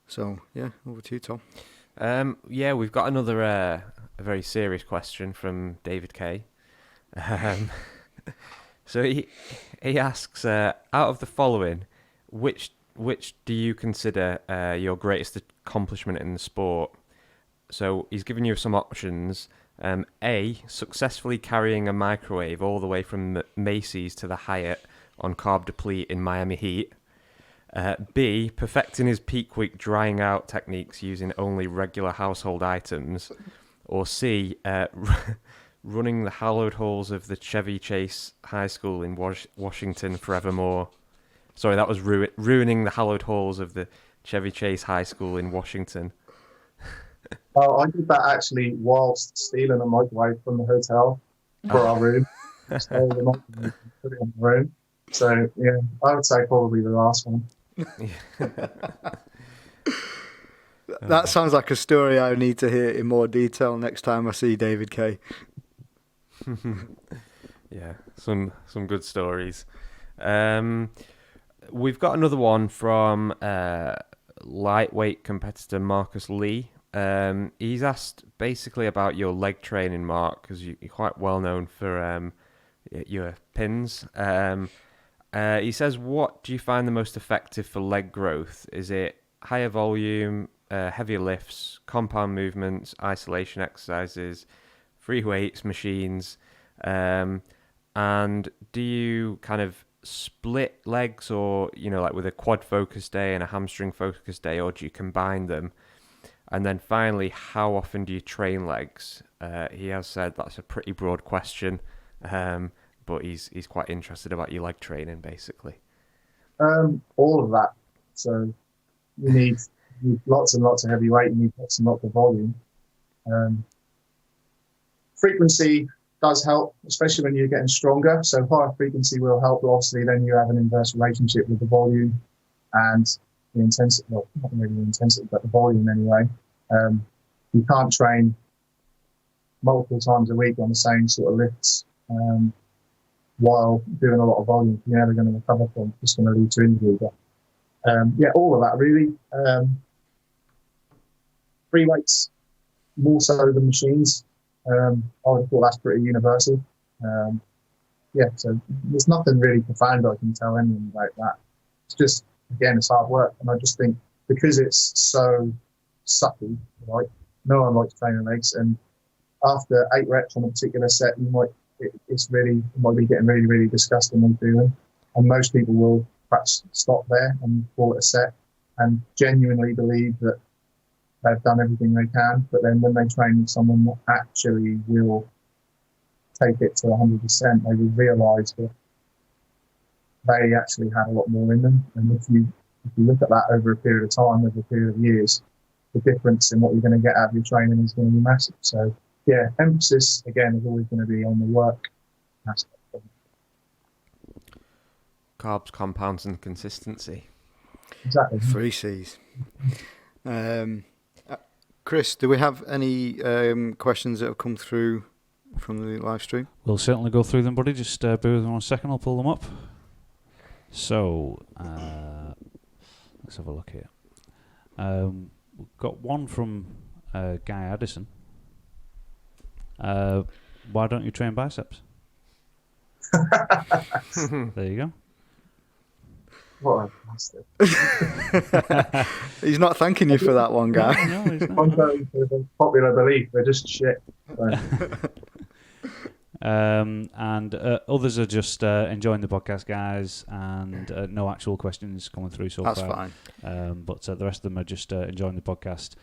So yeah, over to you, Tom.
Yeah, we've got another a very serious question from David K. So he asks, out of the following, which do you consider your greatest accomplishment in the sport? So he's given you some options. A, successfully carrying a microwave all the way from Macy's to the Hyatt on carb deplete in Miami heat. B, perfecting his peak week drying out techniques using only regular household items. Or C, running the hallowed halls of the Chevy Chase High School in Washington forevermore. Sorry, that was ruining the hallowed halls of the Chevy Chase High School in Washington.
I did that actually whilst stealing a microwave from the hotel for our room. Stole the microwave and put it in the room. So yeah, I would say probably the last one.
That sounds like a story I need to hear in more detail next time I see David K.
Yeah, some good stories. We've got another one from lightweight competitor Marcus Lee. He's asked basically about your leg training, Mark, because you're quite well known for your pins. He says, what do you find the most effective for leg growth? Is it higher volume, heavier lifts, compound movements, isolation exercises, free weights, machines? And do you kind of split legs, or like with a quad focus day and a hamstring focus day, or do you combine them? And then finally, how often do you train legs? He has said that's a pretty broad question, but he's quite interested about your leg training, basically.
All of that. So you need lots and lots of heavy weight. You need lots and lots of volume. Frequency does help, especially when you're getting stronger. So higher frequency will help. Obviously, then you have an inverse relationship with the volume and the intensity. Well, not really the intensity, but the volume anyway. You can't train multiple times a week on the same sort of lifts while doing a lot of volume. You're never going to recover from. It's going to lead to injury. But yeah, all of that really. Free weights more so than machines. I would have thought that's pretty universal. Yeah, so there's nothing really profound I can tell anyone about that. It's just, again, it's hard work. And I just think because it's so subtle, right? No one likes training legs. And after 8 reps on a particular set, it might be getting really, really disgusting and feeling. And most people will perhaps stop there and call it a set and genuinely believe that they've done everything they can. But then when they train with someone that actually will take it to 100%, they will realise that they actually had a lot more in them. And if you look at that over a period of time, over a period of years, the difference in what you're going to get out of your training is going to be massive. So yeah, emphasis again is always going to be on the work aspect of it.
Carbs, compounds, and consistency.
Exactly.
3 C's. Chris, do we have any questions that have come through from the live stream?
We'll certainly go through them, buddy. Just bear with me 1 second. I'll pull them up. So, let's have a look here. We've got one from Guy Addison. Why don't you train biceps? There you go.
What a bastard.
He's not thanking you for that one, Guy.
No, he's not.
Contrary to the popular belief, they're just shit. So,
And others are just enjoying the podcast, guys, and no actual questions coming through so
That's
far.
fine.
But the rest of them are just enjoying the podcast.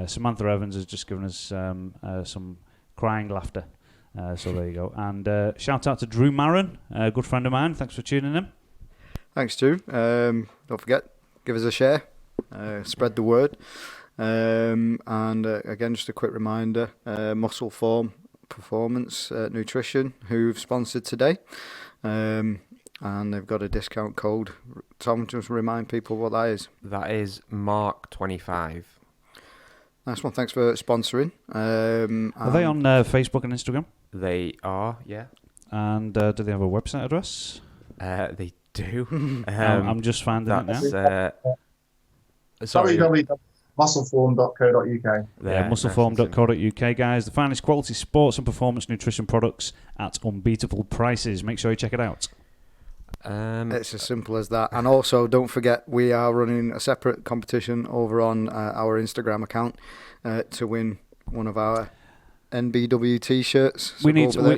Samantha Evans has just given us some crying laughter. So there you go. And shout out to Drew Maron, a good friend of mine. Thanks for tuning in.
Thanks, Stu. Don't forget, give us a share, spread the word. And again, just a quick reminder, Muscle Form Performance Nutrition, who've sponsored today. And they've got a discount code. Tom, just remind people what that is.
That is Mark25.
Nice one. Thanks for sponsoring.
Are they on Facebook and Instagram?
They are, yeah.
And do they have a website address?
They do.
I'm just finding it now.
Sorry.
www.muscleform.co.uk.
Yeah, muscleform.co.uk, guys. The finest quality sports and performance nutrition products at unbeatable prices. Make sure you check it out.
It's as simple as that. And also, don't forget, we are running a separate competition over on our Instagram account to win one of our NBW t-shirts. So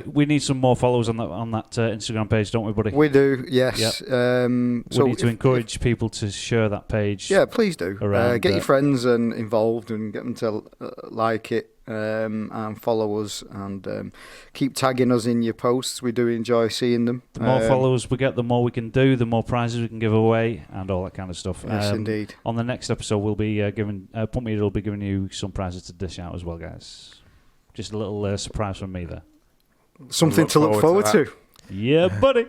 we need some more followers on that Instagram page, don't we, buddy?
We do, yes.
Yep. We need to encourage people to share that page.
Yeah, please do. Get your friends involved and get them to like it and follow us and keep tagging us in your posts. We do enjoy seeing them.
The more followers we get, the more we can do, the more prizes we can give away, and all that kind of stuff.
Yes, indeed.
On the next episode, we'll be Pumpmeat will be giving you some prizes to dish out as well, guys. Just a little surprise from me there.
Something to look forward to.
Yeah, buddy.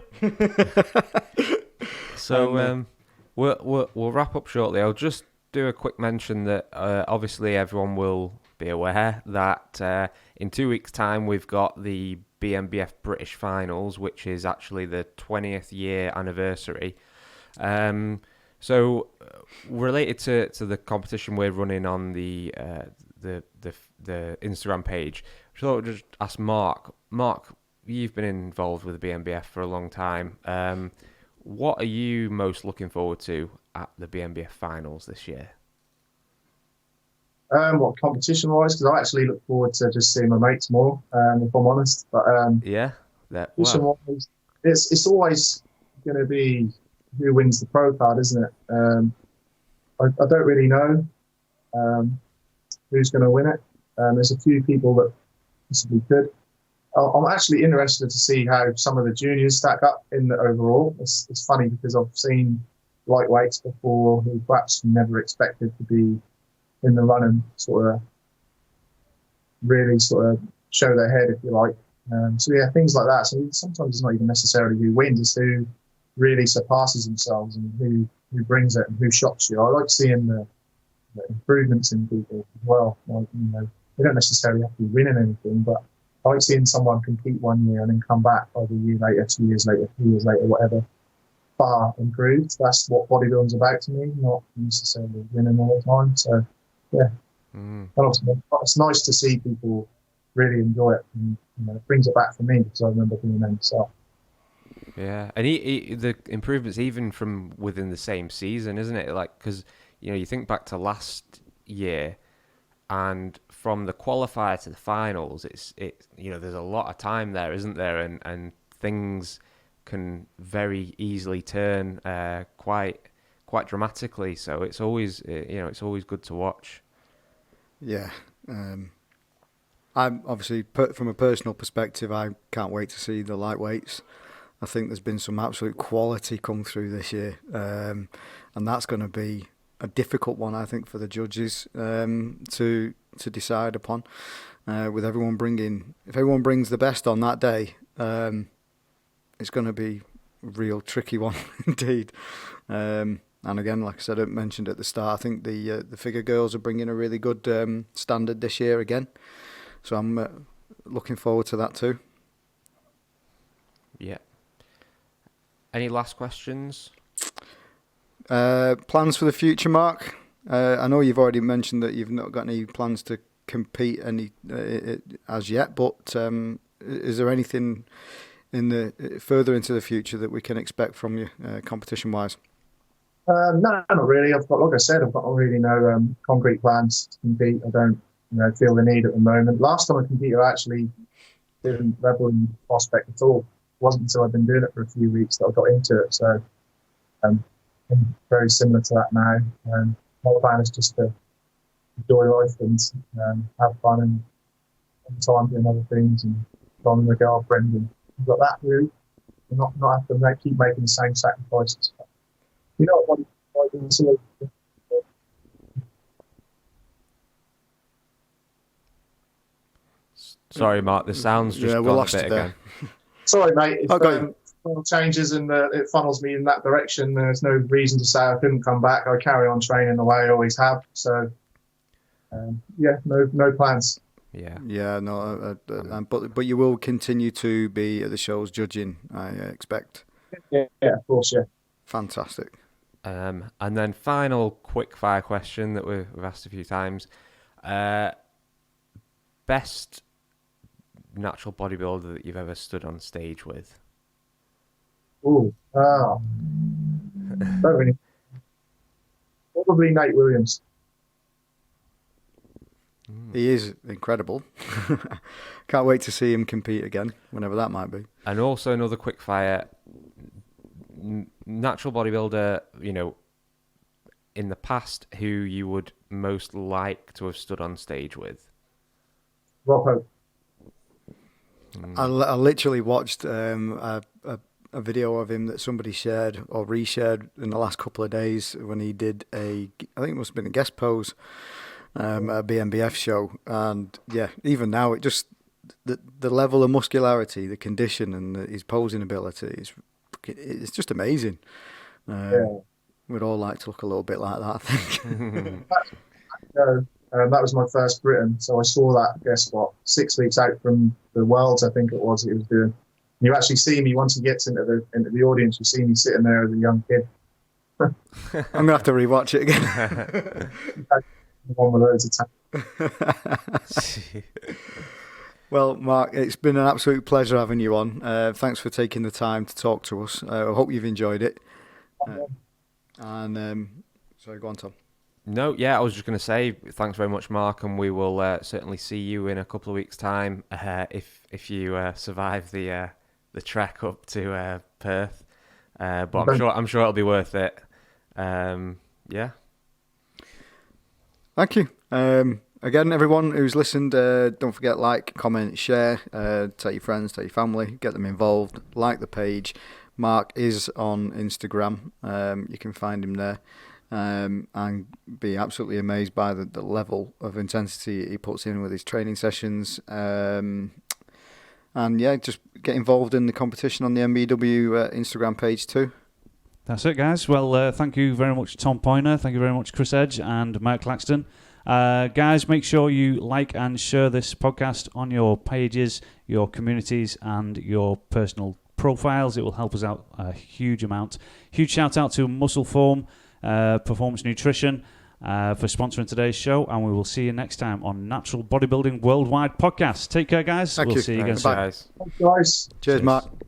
So we'll wrap up shortly. I'll just do a quick mention that obviously everyone will be aware that in 2 weeks' time we've got the BNBF British Finals, which is actually the 20th year anniversary. So related to the competition we're running on the Instagram page, I thought I'd just ask Mark. Mark, you've been involved with the BNBF for a long time. What are you most looking forward to at the BNBF Finals this year?
What competition-wise? Because I actually look forward to just seeing my mates more, if I'm honest. But it's always going to be who wins the pro card, isn't it? I don't really know who's going to win it. There's a few people that possibly could. I'm actually interested to see how some of the juniors stack up in the overall. It's funny because I've seen lightweights before who perhaps never expected to be in the running, really show their head, if you like. So yeah, things like that. So sometimes it's not even necessarily who wins, it's who really surpasses themselves and who brings it and who shocks you. I like seeing the improvements in people as well. Like, they don't necessarily have to be winning anything, but I like seeing someone compete 1 year and then come back either a year later, 2 years later, 3 years later, whatever, far improved. That's what bodybuilding's about to me, not necessarily winning all the time. So yeah, it's nice to see people really enjoy it, and it brings it back for me because I remember doing them myself.
Yeah, and the improvements even from within the same season, isn't it? Like, because you think back to last year, and from the qualifier to the finals, it's there's a lot of time there, isn't there? And things can very easily turn quite dramatically. So it's always it's always good to watch.
Yeah, I'm obviously from a personal perspective, I can't wait to see the lightweights. I think there's been some absolute quality come through this year, and that's going to be a difficult one, I think, for the judges to decide upon. With everyone if everyone brings the best on that day, it's going to be a real tricky one indeed. And again, like I said, I mentioned at the start, I think the figure girls are bringing a really good standard this year again. So I'm looking forward to that too.
Yeah. Any last questions?
Plans for the future, Mark? I know you've already mentioned that you've not got any plans to compete as yet, but is there anything further into the future that we can expect from you, competition-wise?
No, not really. Like I said, I've got really no concrete plans to compete. I don't, feel the need at the moment. Last time I competed, I actually didn't revel in prospect at all. It wasn't until I've been doing it for a few weeks that I got into it. So, I'm very similar to that now. My plan is just to enjoy life and have fun and time doing other things and fun with my girlfriend and things like that. Really, and not have to keep making the same sacrifices. You know what?
Sorry, Mark. The sound's just gone a bit again.
Sorry, mate. If changes and it funnels me in that direction, there's no reason to say I couldn't come back. I carry on training the way I always have. So, no plans.
Yeah, no. But you will continue to be at the shows judging, I expect.
Yeah, of course, yeah.
Fantastic.
And then final quick fire question that we've asked a few times. Best natural bodybuilder that you've ever stood on stage with?
Don't really. Probably Nate Williams.
He is incredible. Can't wait to see him compete again, whenever that might be.
And also another quick fire natural bodybuilder, in the past, who you would most like to have stood on stage with?
Rocco.
I literally watched a video of him that somebody shared or reshared in the last couple of days when he did I think it must have been a guest pose at a BNBF show. And yeah, even now, it just, the level of muscularity, the condition and his posing ability, it's just amazing. We'd all like to look a little bit like that, I think.
That was my first Britain, so I saw that, guess what, 6 weeks out from the Worlds, I think it was, he was doing. You actually see me, once he gets into the audience, you see me sitting there as a young kid.
I'm going to have to rewatch it again.
One with loads of time.
Well, Mark, it's been an absolute pleasure having you on. Thanks for taking the time to talk to us. I hope you've enjoyed it. Sorry, go on, Tom.
No, yeah, I was just going to say thanks very much, Mark, and we will certainly see you in a couple of weeks' time if you survive the trek up to Perth. But I'm sure it'll be worth it. Yeah.
Thank you. Again, everyone who's listened, don't forget, like, comment, share, tell your friends, tell your family, get them involved, like the page. Mark is on Instagram. You can find him there. And be absolutely amazed by the level of intensity he puts in with his training sessions. And yeah, just get involved in the competition on the MBW Instagram page too.
That's it, guys. Well, thank you very much, Tom Poyner. Thank you very much, Chris Edge and Mark Claxton. Guys, make sure you like and share this podcast on your pages, your communities, and your personal profiles. It will help us out a huge amount. Huge shout out to Muscle Form Performance Nutrition for sponsoring today's show, and we will see you next time on Natural Bodybuilding Worldwide Podcast. Take care, guys.
Thank you.
See you again
Thanks,
soon.
Guys.
Thanks, guys.
Cheers, Mark.